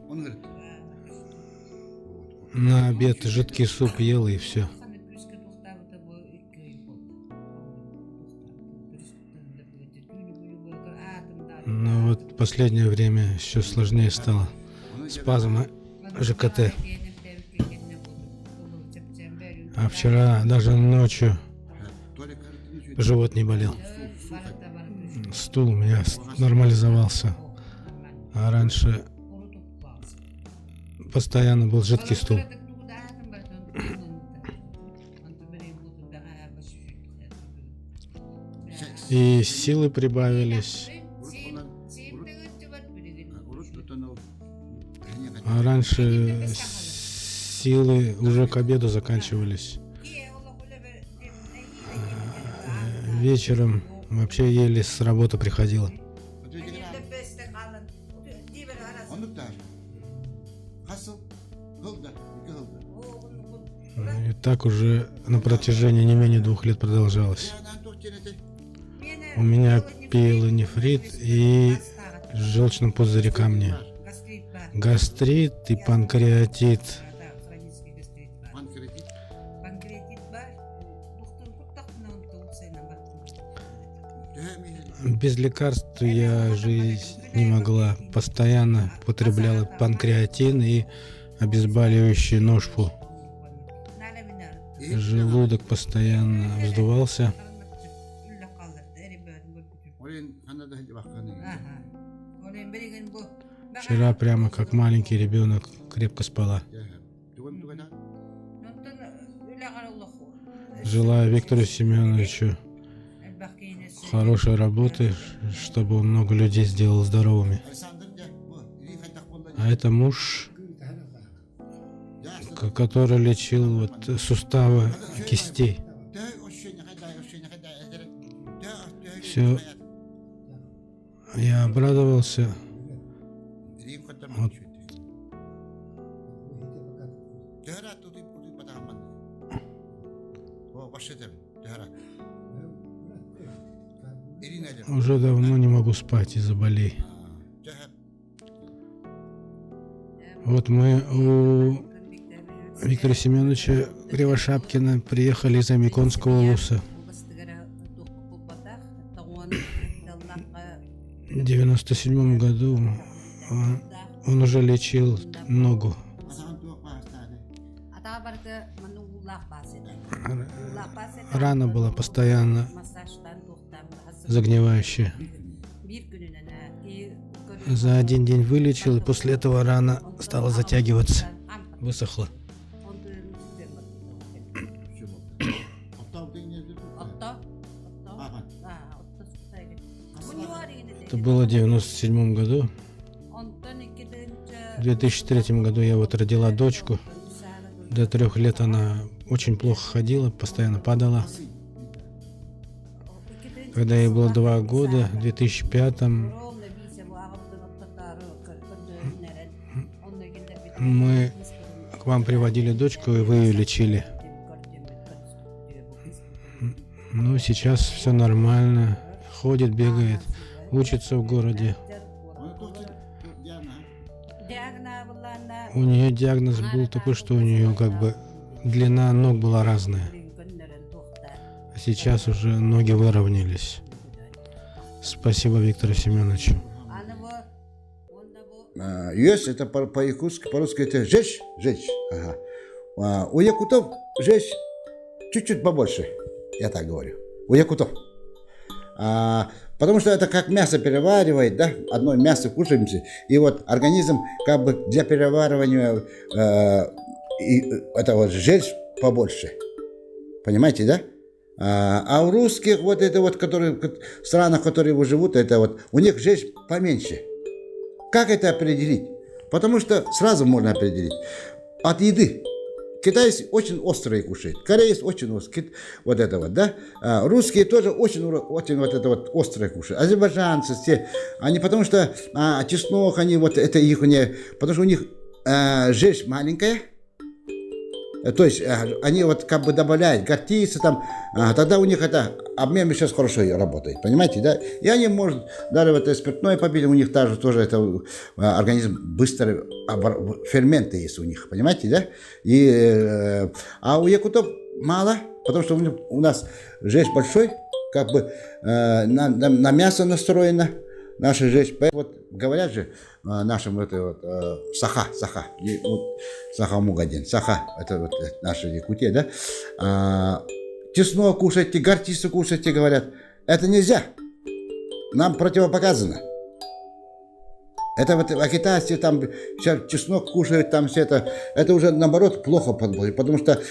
Speaker 8: на обед жидкий суп ел и все. Но вот в последнее время еще сложнее стало. Спазмы ЖКТ. А вчера даже ночью живот не болел. Стул у меня нормализовался. А раньше постоянно был жидкий стул. И силы прибавились. А раньше силы уже к обеду заканчивались. Вечером вообще еле с работы приходила. И так уже на протяжении не менее 2 лет продолжалось. У меня пиелонефрит и желчном пузыре камни. Гастрит и панкреатит. Без лекарств я жить не могла. Постоянно употребляла панкреатин и обезболивающий ношпу. Желудок постоянно вздувался. Вчера прямо как маленький ребенок крепко спала. Желаю Виктору Семеновичу хорошей работы, чтобы он много людей сделал здоровыми. А это муж, который лечил вот суставы кистей. Все. Я обрадовался. Вот. Уже давно не могу спать из-за болей. Вот мы у Виктора Семеновича Кривошапкина приехали из Амиконского улуса. В 97 году он уже лечил ногу. Рана была постоянно загнивающая. За один день вылечил, и после этого рана стала затягиваться. Высохла. Это было в 97 году. В 2003 году я вот родила дочку. До 3 лет она очень плохо ходила, постоянно падала. Когда ей было 2 года, в 2005-м, мы к вам приводили дочку, и вы ее лечили. Ну, сейчас все нормально. Ходит, бегает, учится в городе. У нее диагноз был такой, что у нее как бы длина ног была разная. А сейчас уже ноги выровнялись. Спасибо Виктору Семеновичу.
Speaker 1: Есть, это по-якутски, по-русски это жечь. Ага. У якутов жечь чуть-чуть побольше, я так говорю. У якутов. Потому что это как мясо переваривает, да? Одно мясо кушаемся, и вот организм как бы для переваривания это вот жечь побольше. Понимаете, да? А у русских вот это вот, которые в странах, которые живут, это вот у них жечь поменьше. Как это определить? Потому что сразу можно определить. От еды. Китайцы очень острые кушают, корейцы очень острые, вот это вот, да. Русские тоже очень вот это вот острое кушают. Азербайджанцы все, они потому что чеснок, они вот это их не, потому что у них жечь маленькая. То есть они вот как бы добавляют горчицы там, тогда у них это обмен сейчас хорошо работает, понимаете, да? И они, может, даже вот это спиртное попить, у них тоже это организм быстро, ферменты есть у них, понимаете, да? И, а у якутов мало, потому что у нас жесть большой, как бы на мясо настроено. Наша жесть, вот говорят же нашим это вот саха, вот, саха мугадин, саха, это вот наша Якутия, да, чеснок кушайте, горчицу кушайте, говорят, это нельзя, нам противопоказано. Это вот китайцы там чеснок кушают, там все это уже наоборот плохо, потому что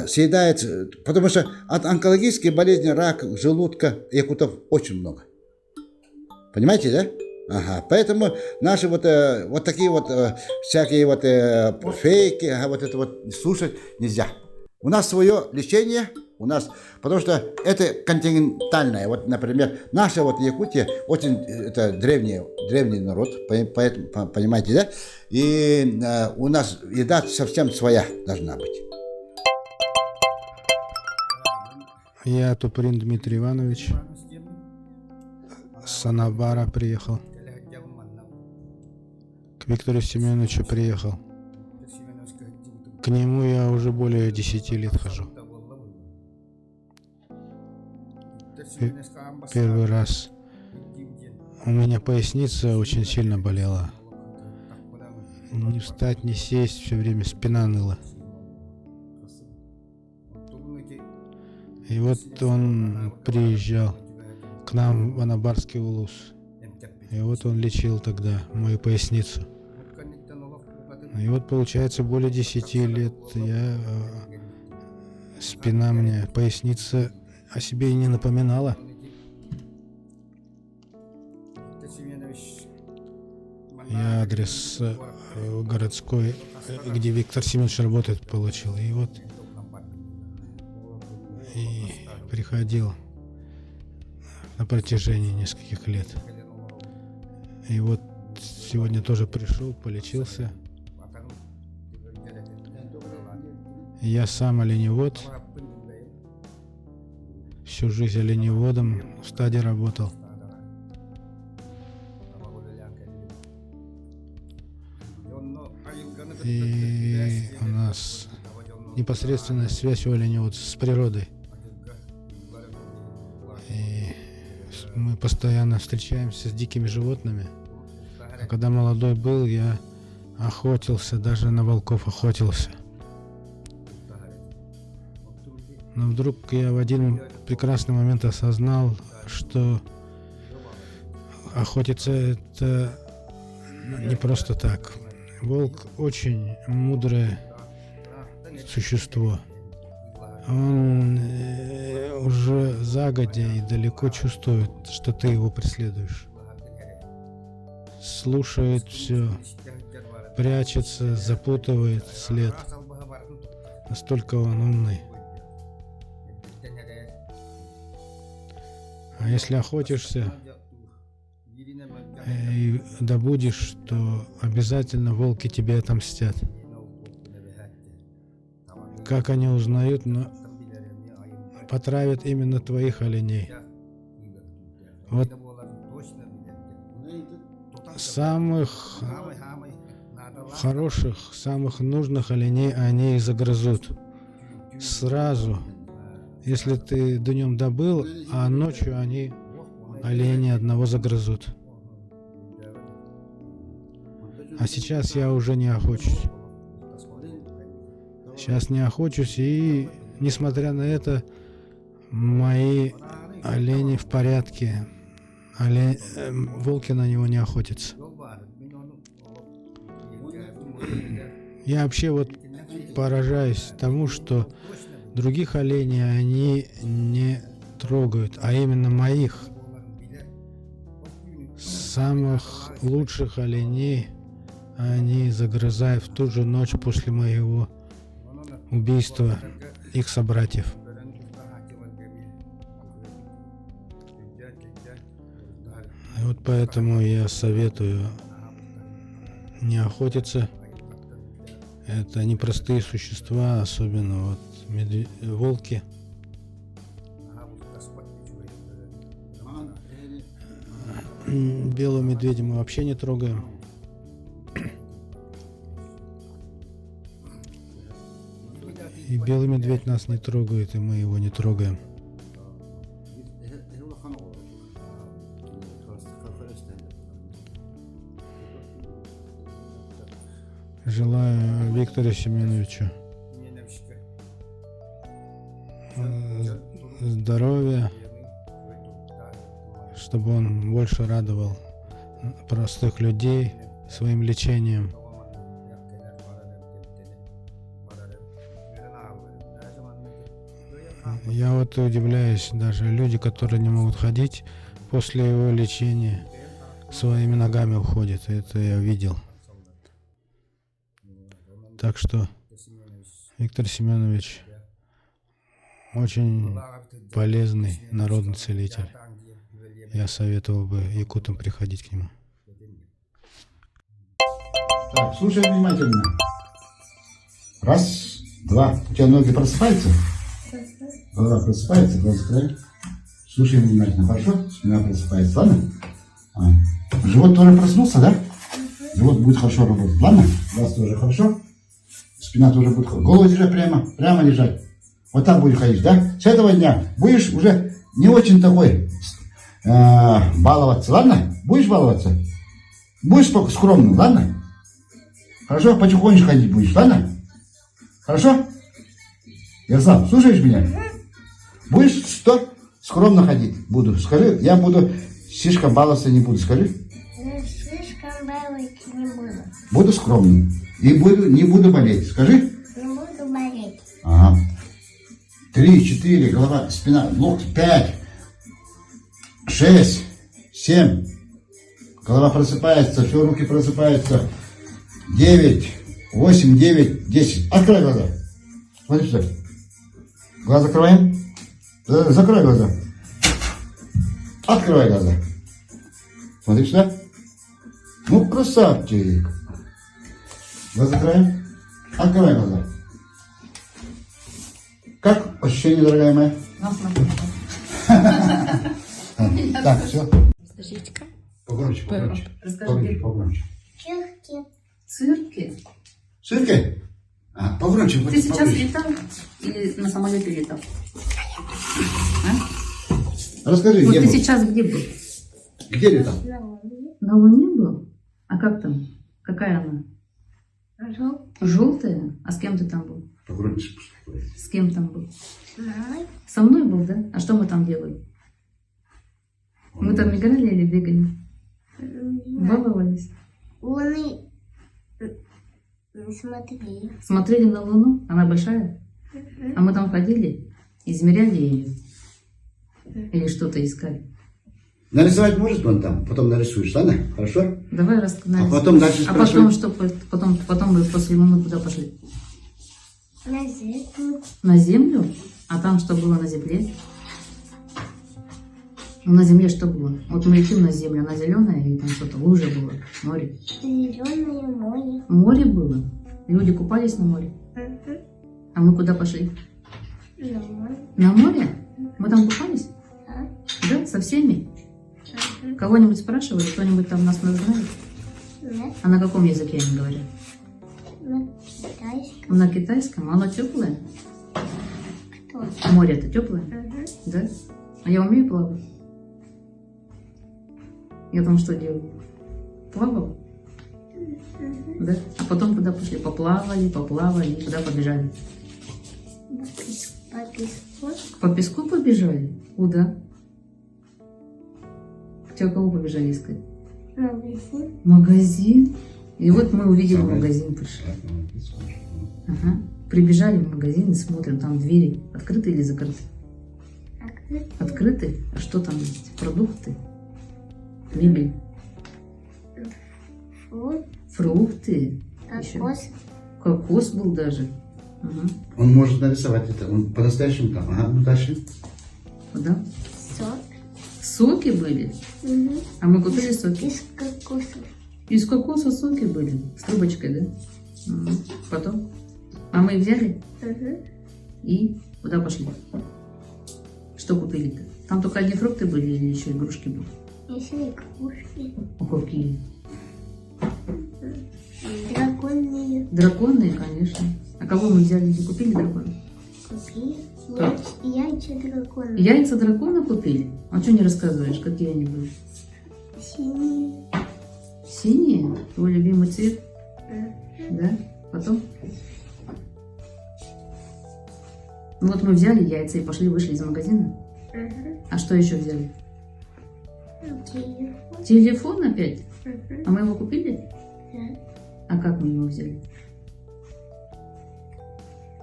Speaker 1: съедается, потому что от онкологических болезней, рак, желудка, якутов очень много. Понимаете, да? Ага, поэтому наши вот такие вот всякие вот фейки, вот это вот слушать нельзя. У нас свое лечение, у нас, потому что это континентальное. Вот, например, наша вот Якутия очень это древний народ, поэтому, понимаете, да? И у нас еда совсем своя должна быть.
Speaker 8: Я Туприн Дмитрий Иванович. с Анабара приехал. К Виктору Семеновичу приехал. К нему я уже более 10 лет хожу. Первый раз у меня поясница очень сильно болела. Не встать, не сесть, все время спина ныла. И вот он приезжал к нам в Анабарский улус. И вот он лечил тогда мою поясницу. И вот получается более 10 лет спина мне, поясница о себе и не напоминала. Я адрес городской, где Виктор Семенович работает, получил. И вот и приходил на протяжении нескольких лет. И вот сегодня тоже пришел, полечился. Я сам оленевод. Всю жизнь оленеводом в стаде работал. И у нас непосредственная связь у оленевода с природой. И мы постоянно встречаемся с дикими животными. А когда молодой был, я охотился, даже на волков охотился. Но вдруг я в один прекрасный момент осознал, что охотиться это не просто так. Волк очень мудрое существо. Он уже загодя и далеко чувствует, что ты его преследуешь. Слушает все, прячется, запутывает след. Настолько он умный. А если охотишься и добудешь, то обязательно волки тебе отомстят. Как они узнают, но потравят именно твоих оленей. Вот самых хороших, самых нужных оленей они и загрызут. Сразу. Если ты днем добыл, а ночью они оленя одного загрызут. А сейчас я уже не охочусь. Сейчас не охочусь, и несмотря на это, мои олени в порядке. Волки на него не охотятся. Я вообще вот поражаюсь тому, что других оленей они не трогают, а именно моих, самых лучших оленей, они загрызают в ту же ночь после моего убийства их собратьев. И вот поэтому я советую не охотиться. Это непростые существа, особенно вот волки. Белого медведя мы вообще не трогаем. И белый медведь нас не трогает, и мы его не трогаем. Желаю Виктору Семеновичу здоровья, чтобы он больше радовал простых людей своим лечением. Я вот удивляюсь, даже люди, которые не могут ходить, после его лечения своими ногами уходят. Это я видел. Так что Виктор Семенович очень полезный народный целитель. Я советовал бы якутам приходить к нему.
Speaker 1: Так, слушай внимательно. Раз, два. У тебя ноги просыпаются? Голова просыпается, глаз закрой. Слушай внимательно, хорошо? Спина просыпается, ладно? Живот тоже проснулся, да? Живот будет хорошо работать. Ладно? Глаз тоже хорошо. Спина тоже будет хорошо. Голову держать прямо. Прямо лежать. Вот так будешь ходить, да? С этого дня будешь уже не очень такой баловаться, ладно? Будешь баловаться? Будешь скромным, ладно? Хорошо? Потихонечку ходить будешь, ладно? Хорошо? Ярослав, слушаешь меня? Будешь что? Скромно ходить буду. Скажи, я буду слишком баловаться не буду, скажи.
Speaker 9: Слишком баловаться не буду.
Speaker 1: Буду скромным. И не буду болеть. Скажи.
Speaker 9: Не буду болеть.
Speaker 1: Ага. 3, 4, голова, спина, локти, 5, 6, 7. Голова просыпается, все, руки просыпаются. 9, 8, 9, 10. Открой глаза. Смотри сюда. Глаза закрываем. Закрой глаза. Открывай глаза. Смотри сюда. Ну, красавчик. Глаза закрываем. Открывай глаза. Как ощущение, дорогая моя? Так, все.
Speaker 10: Скажите-ка.
Speaker 1: Погромче, погромче. Погромче, погромче.
Speaker 9: Чехки.
Speaker 10: Цирки.
Speaker 1: Цирки? Погромче.
Speaker 10: Ты сейчас летал или на самолете летал?
Speaker 1: Расскажи,
Speaker 10: Вот
Speaker 1: где
Speaker 10: ты
Speaker 1: был?
Speaker 10: сейчас где был?
Speaker 1: Где летал?
Speaker 10: На Луне был? А как там? Какая она? Желтая? А с кем ты там был?
Speaker 1: Погромче.
Speaker 10: С кем там был?
Speaker 9: Мамой.
Speaker 10: Со мной был, да? А что мы там делали? Мы там играли или бегали? Баловались.
Speaker 9: Луны смотри.
Speaker 10: Смотрели на Луну? Она большая? А мы там ходили? Измеряли ее? Или что-то искали?
Speaker 1: Нарисовать можешь вон там? Потом нарисуешь, ладно? Хорошо?
Speaker 10: Давай рассказывай.
Speaker 1: А потом дальше
Speaker 10: А потом
Speaker 1: спрашивай.
Speaker 10: что? Потом мы после Луны куда пошли?
Speaker 9: На землю.
Speaker 10: На Землю? А там что было на Земле? Ну, на Земле что было? Вот мы летим на Землю, она зеленая, и там что-то, лужа было, море.
Speaker 9: Зеленое море.
Speaker 10: Море было? Люди купались на море? А мы куда пошли?
Speaker 9: На море.
Speaker 10: На море? Мы там купались?
Speaker 9: Да.
Speaker 10: Да, со всеми? Кого-нибудь спрашивали? Кто-нибудь там нас знает?
Speaker 9: Нет.
Speaker 10: А на каком языке они говорят?
Speaker 9: На китайском.
Speaker 10: На китайском? Оно теплое?
Speaker 9: Кто?
Speaker 10: Море-то теплое? Да? А я умею плавать? Я там что делаю? Плавал? Да? А потом куда пошли? Поплавали, и куда побежали?
Speaker 9: По песку.
Speaker 10: По песку побежали? Куда? Тебя кого побежали искать?
Speaker 9: Магазин.
Speaker 10: Магазин? И вот мы увидели магазин, пришли. Ага. Прибежали в магазин и смотрим, там двери открыты или закрыты?
Speaker 9: Открыт.
Speaker 10: Открыты? А что там есть? Продукты? Мебель?
Speaker 9: Фрукт.
Speaker 10: Фрукты? Еще?
Speaker 9: Кокос.
Speaker 10: Кокос был даже. Ага.
Speaker 1: Он может нарисовать это. Он по-настоящему там. Ага, ну дальше.
Speaker 10: Да?
Speaker 9: Сок.
Speaker 10: Соки были? А мы купили соки?
Speaker 9: Из кокоса.
Speaker 10: Из кокоса соки были. С трубочкой, да? Ага. Потом? А мы взяли и куда пошли? Что купили-то? Там только одни фрукты были или еще игрушки были?
Speaker 9: Еще игрушки.
Speaker 10: О, какие?
Speaker 9: Драконные.
Speaker 10: Драконы, конечно. А кого мы взяли и купили дракона?
Speaker 9: Купили.
Speaker 10: Как?
Speaker 9: Яйца дракона.
Speaker 10: Яйца дракона купили? А что не рассказываешь, какие они были?
Speaker 9: Синие.
Speaker 10: Синие? Твой любимый цвет? Да? Потом? Ну вот мы взяли яйца и пошли, вышли из магазина. А что еще взяли?
Speaker 9: Телефон.
Speaker 10: Телефон опять? А мы его купили?
Speaker 9: Да.
Speaker 10: А как мы его взяли?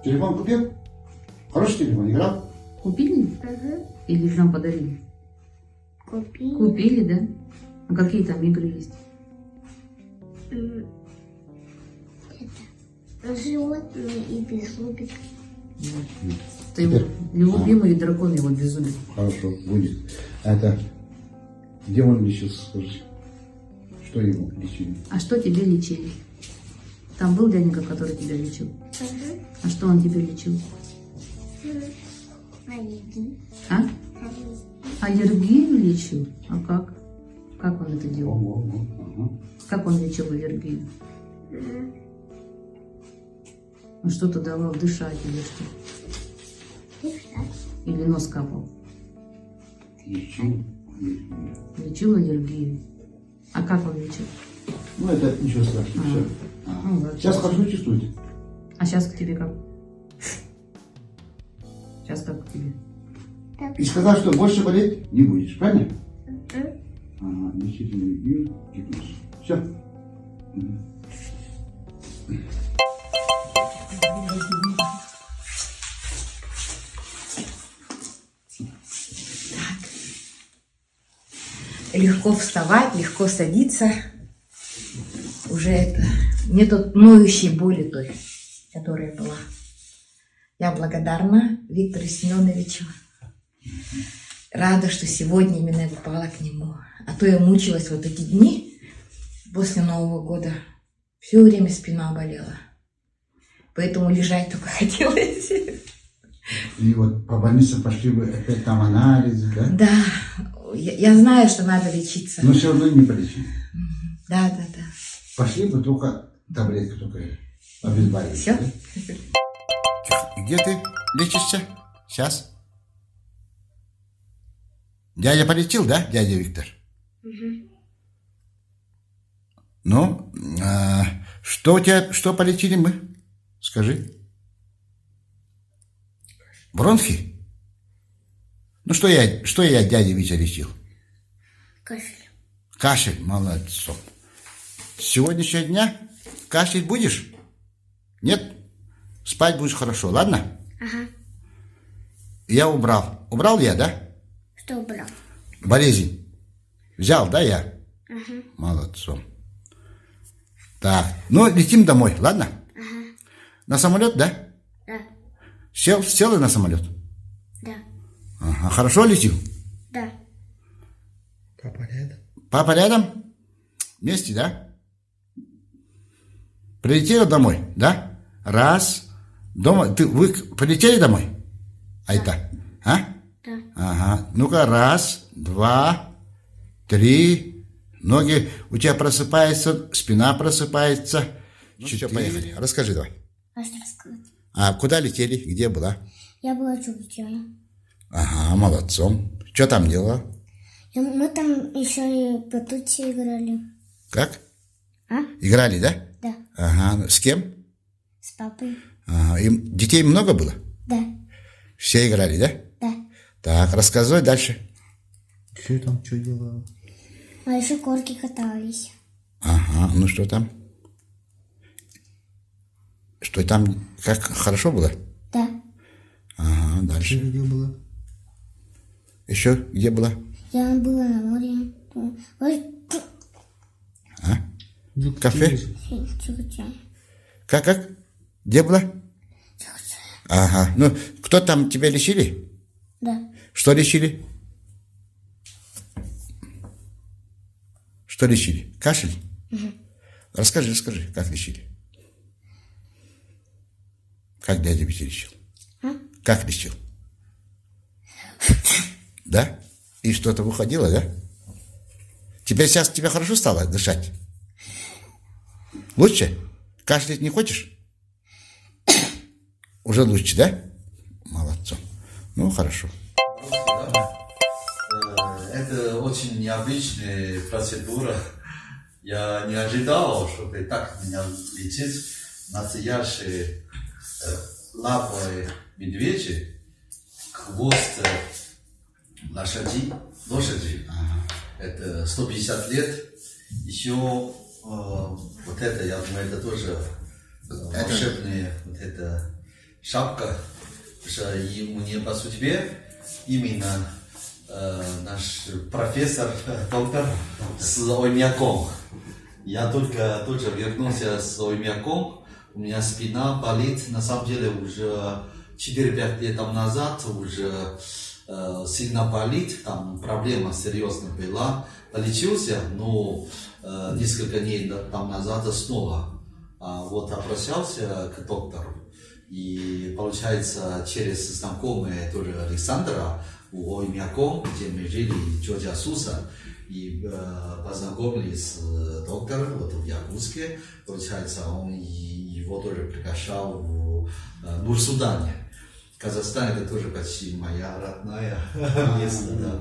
Speaker 1: Телефон купил? Хороший телефон, играл?
Speaker 10: Купили? Или нам подарили?
Speaker 9: Купили.
Speaker 10: Купили, да? А какие там игры есть?
Speaker 9: Животные и беззубик.
Speaker 10: Ты его любимый дракон, его беззубик.
Speaker 1: Хорошо, будет. Это... Где он лечился, скажите? Что ему лечили?
Speaker 10: А что тебе лечили? Там был дяденька, который тебя лечил? А что он тебе лечил?
Speaker 9: Аллергии.
Speaker 10: А? Аллергию лечил? А как? Как он это делал? Как он лечил аллергию? Он что-то давал дышать или что? Или нос капал? Лечил аллергию. А как он лечил?
Speaker 1: Ну, это ничего страшного. Все.
Speaker 10: Ну, ладно.
Speaker 1: Сейчас хорошо чувствуете?
Speaker 10: А сейчас к тебе как? Сейчас как к тебе?
Speaker 1: И сказал, что больше болеть не будешь, правильно? Ага, действительно, гипноз. Все.
Speaker 11: Легко вставать, легко садиться. Уже это... Нет ноющей боли той, которая была. Я благодарна Виктору Семеновичу. Рада, что сегодня именно я попала к нему. А то я мучилась вот эти дни после Нового года. Все время спина болела. Поэтому лежать только хотелось.
Speaker 1: И вот по больнице пошли бы опять там анализы, да?
Speaker 11: Да, я знаю, что надо лечиться.
Speaker 1: Но все равно не полечили.
Speaker 11: Да.
Speaker 1: Пошли бы только таблетки, только обезболивающие.
Speaker 11: Все?
Speaker 1: Да? Где ты лечишься? Сейчас. Дядя полечил, да, дядя Виктор? Ну, что у тебя, что полечили мы? Скажи. Бронхи? Ну, что я дядя Витя лечил?
Speaker 9: Кашель.
Speaker 1: Кашель, молодцом. С сегодняшнего дня кашлять будешь? Нет? Спать будешь хорошо, ладно?
Speaker 9: Ага.
Speaker 1: Я убрал. Убрал я, да?
Speaker 9: Что убрал?
Speaker 1: Болезнь. Взял, да, я?
Speaker 9: Ага.
Speaker 1: Молодцом. Так, ну, летим домой, ладно?
Speaker 9: Ага.
Speaker 1: На самолет, да?
Speaker 9: Да.
Speaker 1: Сел на самолет?
Speaker 9: Да.
Speaker 1: Ага, хорошо летел?
Speaker 9: Да.
Speaker 1: Папа рядом? Вместе, да? Прилетели домой, да? Раз. Дома. Вы прилетели домой? Айта. А?
Speaker 9: Да.
Speaker 1: Ага. Ну-ка, раз, два, три. Ноги у тебя просыпаются, спина просыпается. Ну, все, поехали. Расскажи давай.
Speaker 9: А что рассказать?
Speaker 1: А куда летели? Где была?
Speaker 9: Я была в Чукче.
Speaker 1: Ага, молодцом. Что там делала?
Speaker 9: Мы там еще и по тути играли.
Speaker 1: Как?
Speaker 9: А?
Speaker 1: Играли, да?
Speaker 9: Да.
Speaker 1: Ага. С кем?
Speaker 9: С папой.
Speaker 1: Ага. Им детей много было?
Speaker 9: Да.
Speaker 1: Все играли, да?
Speaker 9: Да.
Speaker 1: Так, рассказывай дальше.
Speaker 12: Что там, что делала?
Speaker 9: А еще горки катались.
Speaker 1: Ага, ну что там? Что там, как хорошо было?
Speaker 9: Да.
Speaker 1: Ага, дальше.
Speaker 12: Где была?
Speaker 1: Еще где была?
Speaker 9: Я была на море.
Speaker 1: А? Кафе?
Speaker 9: В Чукче.
Speaker 1: Как? Где была? Ага, ну кто там тебя лечили?
Speaker 9: Да.
Speaker 1: Что лечили? Что лечили? Кашель?
Speaker 9: Угу.
Speaker 1: Расскажи, как лечили? Как дядя Витя лечил?
Speaker 9: А?
Speaker 1: Как лечил? Да? И что-то выходило, да? Теперь сейчас тебе хорошо стало дышать? Лучше? Кашлять не хочешь? Уже лучше, да? Молодцом. Ну, хорошо.
Speaker 13: Это очень необычная процедура. Я не ожидал, что ты так меня лечить. Настоящие лапы медведи, хвост лошади. Это 150 лет. Еще вот это, я думаю, это тоже волшебная вот эта шапка. Потому что мне по судьбе именно наш профессор, доктор с оймяком. Я только тоже вернулся с оймяком. У меня спина болит, на самом деле, уже 4-5 лет назад, уже сильно болит, там проблема серьезная была. Полечился, но несколько дней там назад снова. Вот обращался к доктору. И получается, через знакомые тоже Александра, у Оймяком, где мы жили, тетя Суса, и познакомились с доктором вот в Якутске. Получается, он его тоже приглашал в Нур-Султане. Казахстан это тоже почти моя родная место, да.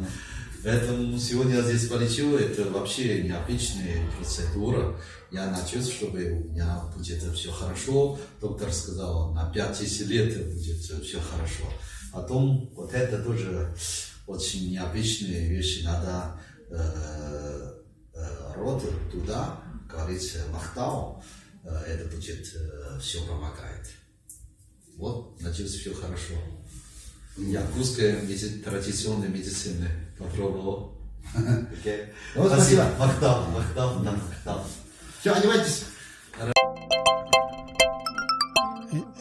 Speaker 13: Поэтому сегодня я здесь полечу, это вообще необычная процедура. Я надеюсь, чтобы у меня будет все хорошо. Доктор сказал, на 5-10 лет будет все хорошо. Потом вот это тоже очень необычные вещи. Надо рот туда, говорится, Махтау, это будет все помогает. Вот, надеюсь, все хорошо. Якутская традиционная медицина попробовал. Okay.
Speaker 1: Ну, спасибо.
Speaker 13: Махтау, да, Махтау.
Speaker 1: Все, одевайтесь.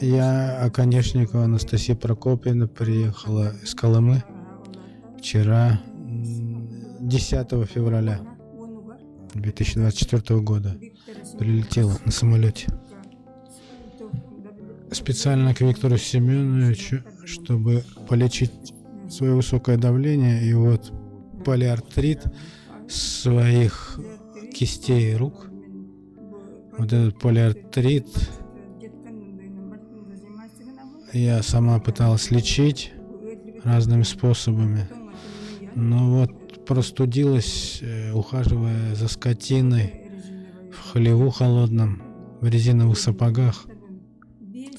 Speaker 8: Я, Оконечникова Анастасия Прокопьевна, приехала из Колымы вчера, 10 февраля 2024 года. Прилетела на самолете. Специально к Виктору Семеновичу, чтобы полечить свое высокое давление и вот полиартрит своих кистей рук. Вот этот полиартрит я сама пыталась лечить разными способами, но вот простудилась, ухаживая за скотиной в хлеву холодном, в резиновых сапогах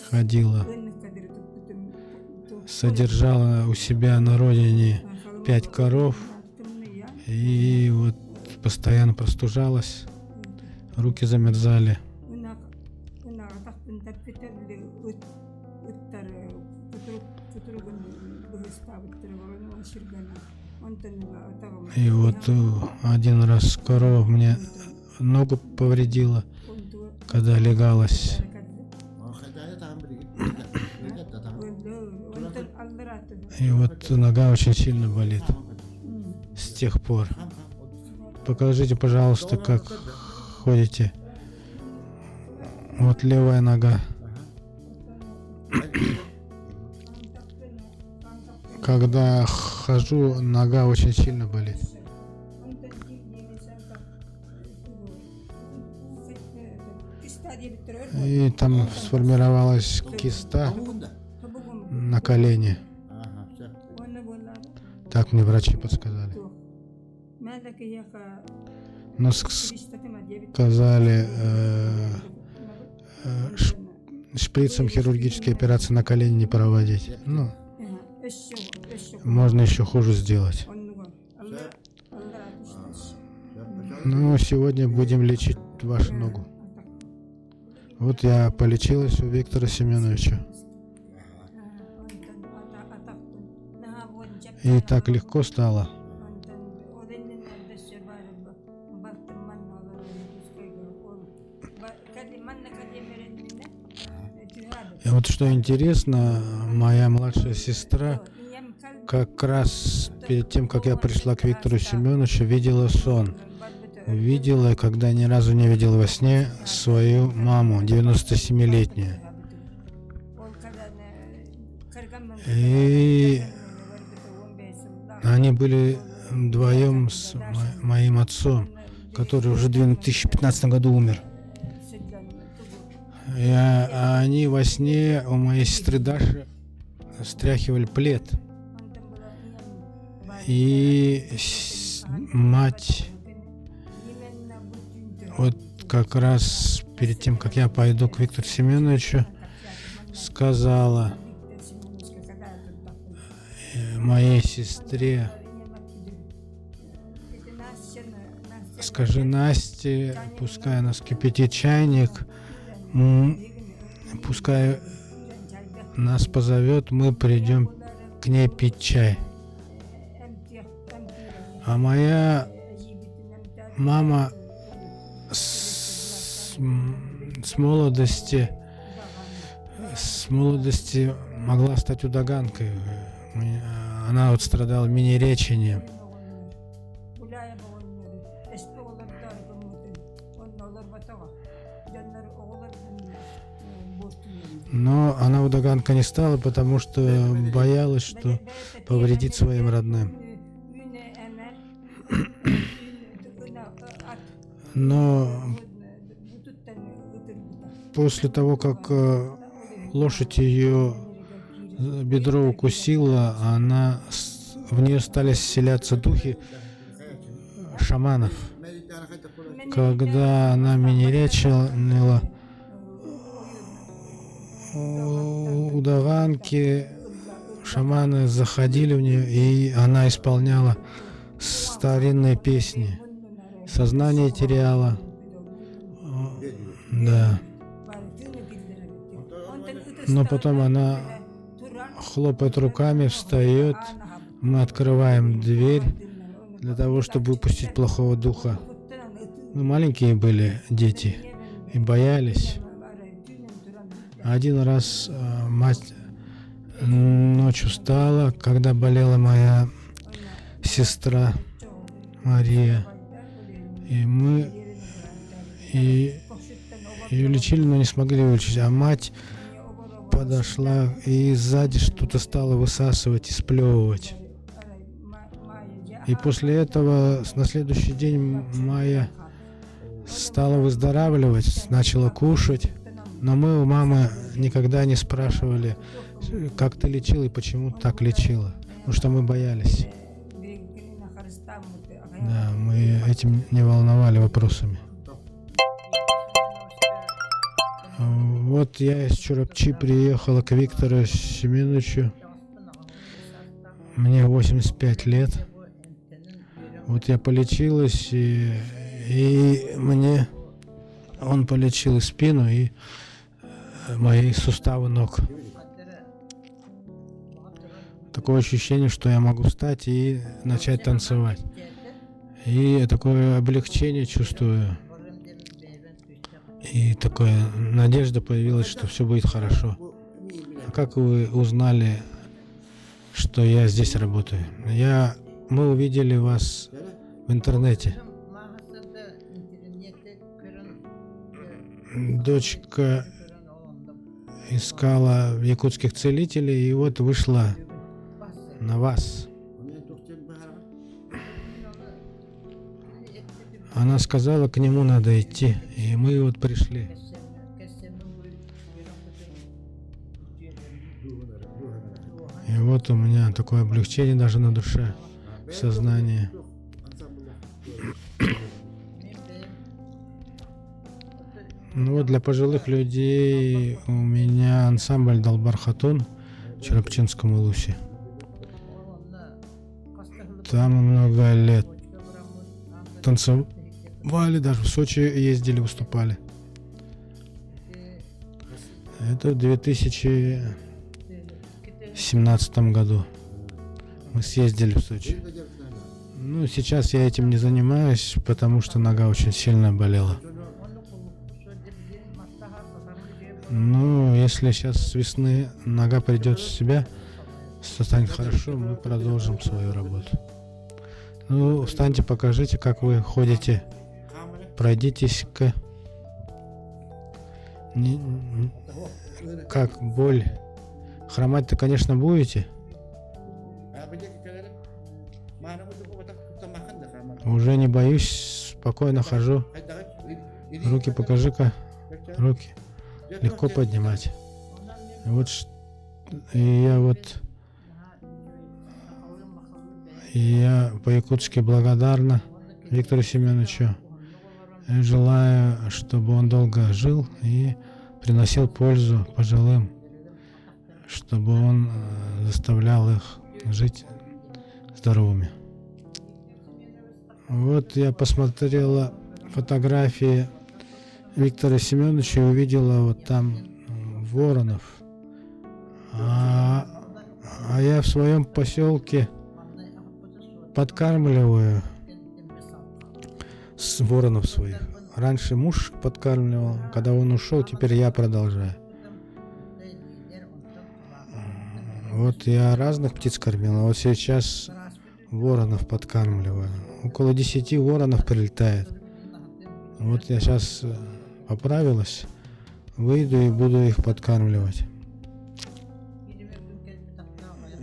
Speaker 8: ходила, содержала у себя на родине 5 коров и вот постоянно простужалась, руки замерзали. И вот один раз корова мне ногу повредила, когда легалась. И вот нога очень сильно болит с тех пор. Покажите, пожалуйста, как ходите. Вот левая нога. Когда хожу, нога очень сильно болит. И там сформировалась киста на колене. Так мне врачи подсказали. Но сказали, шприцем хирургические операции на колени не проводить. Ну, можно еще хуже сделать. Ну, сегодня будем лечить вашу ногу. Вот я полечилась у Виктора Семеновича. И так легко стало. И вот что интересно, моя младшая сестра как раз перед тем, как я пришла к Виктору Семеновичу, видела сон. Видела, когда ни разу не видела во сне, свою маму, 97-летнюю. И они были вдвоем с моим отцом, который уже в 2015 году умер. А они во сне у моей сестры Даши стряхивали плед. И мать вот как раз перед тем, как я пойду к Виктору Семеновичу, сказала моей сестре: скажи Насте, пускай она вскипятит чайник, пускай нас позовет, мы придем к ней пить чай. А моя мама с молодости могла стать удаганкой. Она вот страдала мини-речением. Но она удаганка не стала, потому что боялась, что повредит своим родным. Но после того, как лошадь ее бедро укусила, в нее стали вселяться духи шаманов. Когда она минерячила, удаганки, шаманы заходили в нее, и она исполняла старинные песни. Сознание теряла. Да. Но потом она хлопает руками, встает. Мы открываем дверь для того, чтобы выпустить плохого духа. Мы маленькие были дети и боялись. Один раз мать ночью встала, когда болела моя сестра Мария. И мы ее лечили, но не смогли вылечить. А мать подошла и сзади что-то стала высасывать и сплевывать. И после этого на следующий день Майя стала выздоравливать, начала кушать. Но мы у мамы никогда не спрашивали, как ты лечила и почему так лечила. Потому что мы боялись. Да, мы этим не волновали вопросами. Вот я из Чурапчи приехала к Виктору Семеновичу. Мне 85 лет. Вот я полечилась, и мне он полечил и спину, и мои суставы ног. Такое ощущение, что я могу встать и начать танцевать. И такое облегчение чувствую. И такая надежда появилась, что все будет хорошо. А как вы узнали, что я здесь работаю? Мы увидели вас в интернете. Дочка искала якутских целителей и вот вышла на вас. Она сказала, к нему надо идти, и мы вот пришли. И вот у меня такое облегчение даже на душе, в сознании. Ну вот для пожилых людей у меня ансамбль Далбар-Хатун в Чурапчинском Улусе. Там много лет танцевали, даже в Сочи ездили, выступали. Это в 2017 году мы съездили в Сочи. Ну, сейчас я этим не занимаюсь, потому что нога очень сильно болела. Ну, если сейчас с весны нога придет в себя, станет хорошо, мы продолжим свою работу. Ну, встаньте, покажите, как вы ходите. Пройдитесь-ка. Как боль. Хромать-то, конечно, будете. Уже не боюсь, спокойно хожу. Руки покажи-ка. Руки. Легко поднимать. Я по-якутски благодарна Виктору Семеновичу. И желаю, чтобы он долго жил и приносил пользу пожилым, чтобы он заставлял их жить здоровыми. Вот я посмотрела фотографии Виктора Семеновича и увидела вот там воронов. А я в своем поселке подкармливаю воронов своих. Раньше муж подкармливал, когда он ушел, теперь я продолжаю. Вот я разных птиц кормил, а вот сейчас воронов подкармливаю. Около 10 воронов прилетает. Вот я сейчас поправилась, выйду и буду их подкармливать.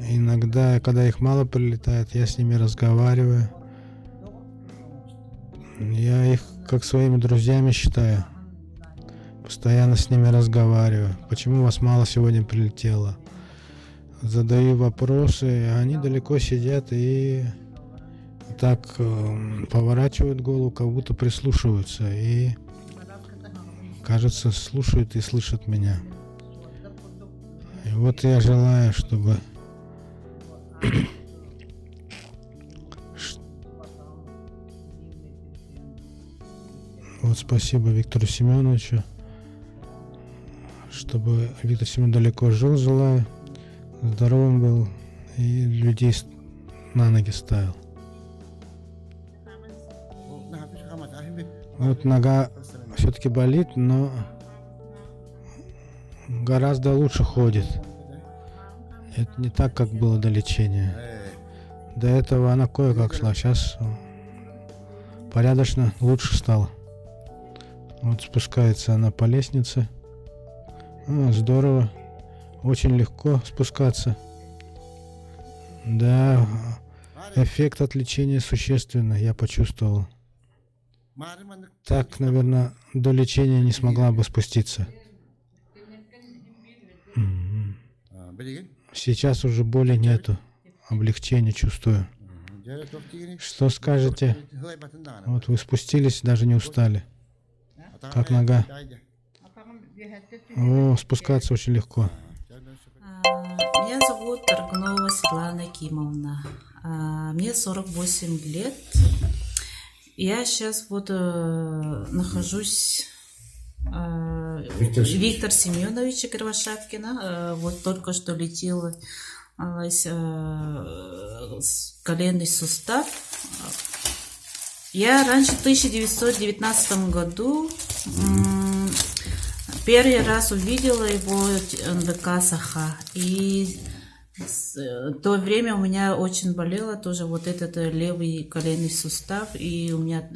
Speaker 8: Иногда, когда их мало прилетает, я с ними разговариваю. Я их как своими друзьями считаю. Постоянно с ними разговариваю. Почему у вас мало сегодня прилетело? Задаю вопросы, а они далеко сидят и так поворачивают голову, как будто прислушиваются. И, кажется, слушают и слышат меня. И вот я желаю, чтобы... Вот спасибо Виктору Семеновичу, чтобы Виктор Семенович далеко жил, желаю, здоровым был и людей на ноги ставил. Вот нога все-таки болит, но гораздо лучше ходит. Это не так, как было до лечения. До этого она кое-как шла, сейчас порядочно лучше стало. Вот спускается она по лестнице. Здорово. Очень легко спускаться. Да, эффект от лечения существенно, я почувствовал. Так, наверное, до лечения не смогла бы спуститься. Сейчас уже боли нету. Облегчение чувствую. Что скажете? Вот вы спустились, даже не устали. Как нога? О, спускаться очень легко.
Speaker 14: Меня зовут Торгунова Светлана Кимовна. Мне 48 лет. Я сейчас вот нахожусь Виктор Семеновича Кривошапкина. Вот только что лечилась коленный сустав. Я раньше в 1919 году первый раз увидела его НДК Саха. И в то время у меня очень болело тоже вот этот левый коленный сустав. И у меня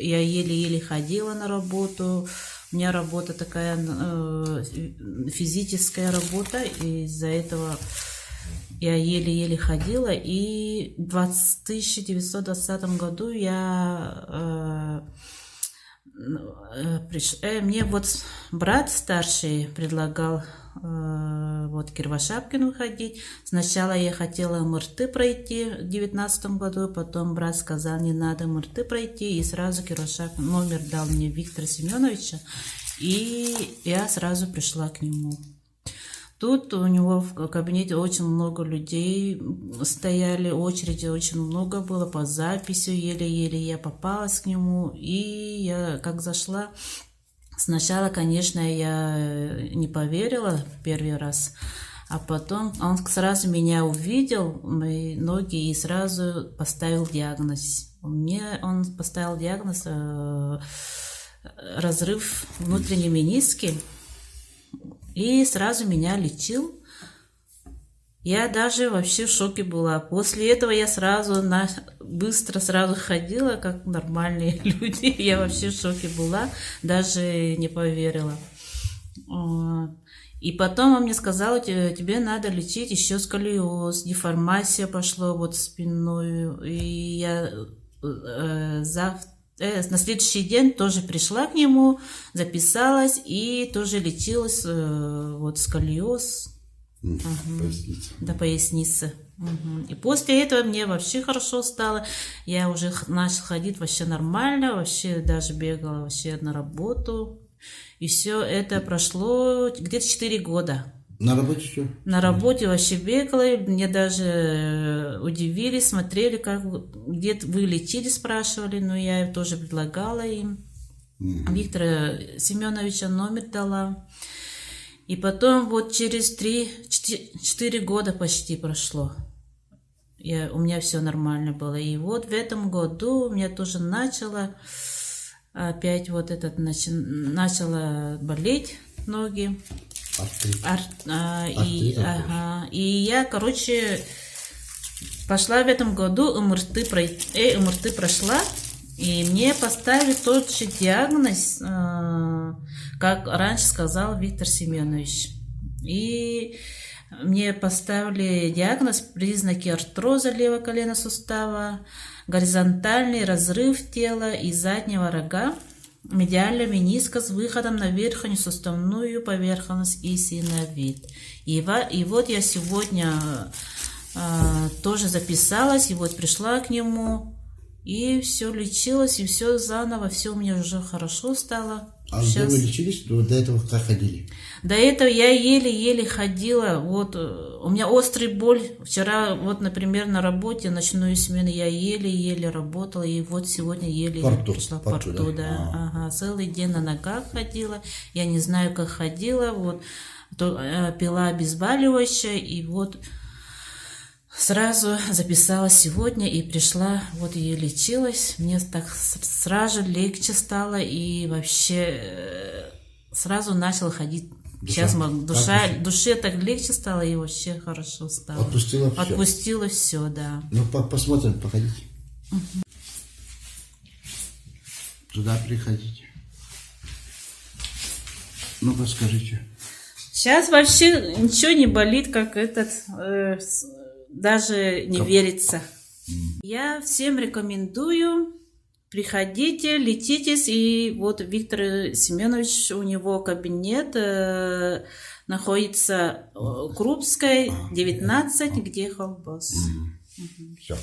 Speaker 14: я еле-еле ходила на работу. У меня работа такая, физическая работа. И из-за этого я еле-еле ходила. И в 1920 году мне вот брат старший предлагал вот Кривошапкину ходить. Сначала я хотела МРТ пройти в 19 году, потом брат сказал, не надо МРТ пройти, и сразу Кривошапкин номер дал мне Виктора Семеновича, и я сразу пришла к нему. Тут у него в кабинете очень много людей стояли, очереди очень много было, по записи еле-еле я попалась к нему. И я как зашла, сначала, конечно, я не поверила первый раз, а потом он сразу меня увидел, мои ноги, и сразу поставил диагноз. Он поставил диагноз разрыв внутренней мениски. И сразу меня лечил. Я даже вообще в шоке была. После этого я быстро ходила, как нормальные люди. Я вообще в шоке была, даже не поверила. И потом он мне сказал, тебе надо лечить еще сколиоз, деформация пошла вот спиной. И я на следующий день тоже пришла к нему, записалась и тоже лечилась вот сколиоз. До поясницы. И после этого мне вообще хорошо стало. Я уже начала ходить вообще нормально, вообще даже бегала вообще на работу. И все это прошло где-то 4 года.
Speaker 1: На работе что?
Speaker 14: На работе вообще бегала, мне даже удивились, смотрели, где вы лечили, спрашивали, но я тоже предлагала им. Виктора Семеновича номер дала. И потом вот через 4 года почти прошло. У меня все нормально было. И вот в этом году у меня тоже начало болеть ноги. И я, пошла в этом году МРТ прошла, И мне поставили тот же диагноз, как раньше сказал Виктор Семенович. И мне поставили диагноз признаки артроза левого коленного сустава, горизонтальный разрыв тела и заднего рога, медиальный менискус с выходом на верхнюю суставную поверхность и синовид. И вот я сегодня тоже записалась, и вот пришла к нему, и все лечилось, и все заново, все у меня уже хорошо стало.
Speaker 1: А где вы лечились? До этого как ходили?
Speaker 14: До этого я еле-еле ходила. Вот у меня острая боль. Вчера, вот, например, на работе, ночную смену, я еле-еле работала. И вот сегодня еле пришла в порту. Да. Ага, целый день на ногах ходила. Я не знаю, как ходила. Вот, пила обезболивающее. И вот сразу записалась сегодня и пришла, вот и лечилась. Мне так сразу же легче стало и вообще сразу начала ходить. Сейчас душе так легче стало и вообще хорошо стало.
Speaker 1: Отпустила все?
Speaker 14: Отпустила все, да.
Speaker 1: Ну, посмотрим, походите. Туда приходите. Ну-ка, скажите.
Speaker 14: Сейчас вообще ничего не болит, как этот... даже не верится. Я всем рекомендую, приходите, лечитесь. И вот Виктор Семенович, у него кабинет находится Крупская, 19, где Холбос.
Speaker 1: Все.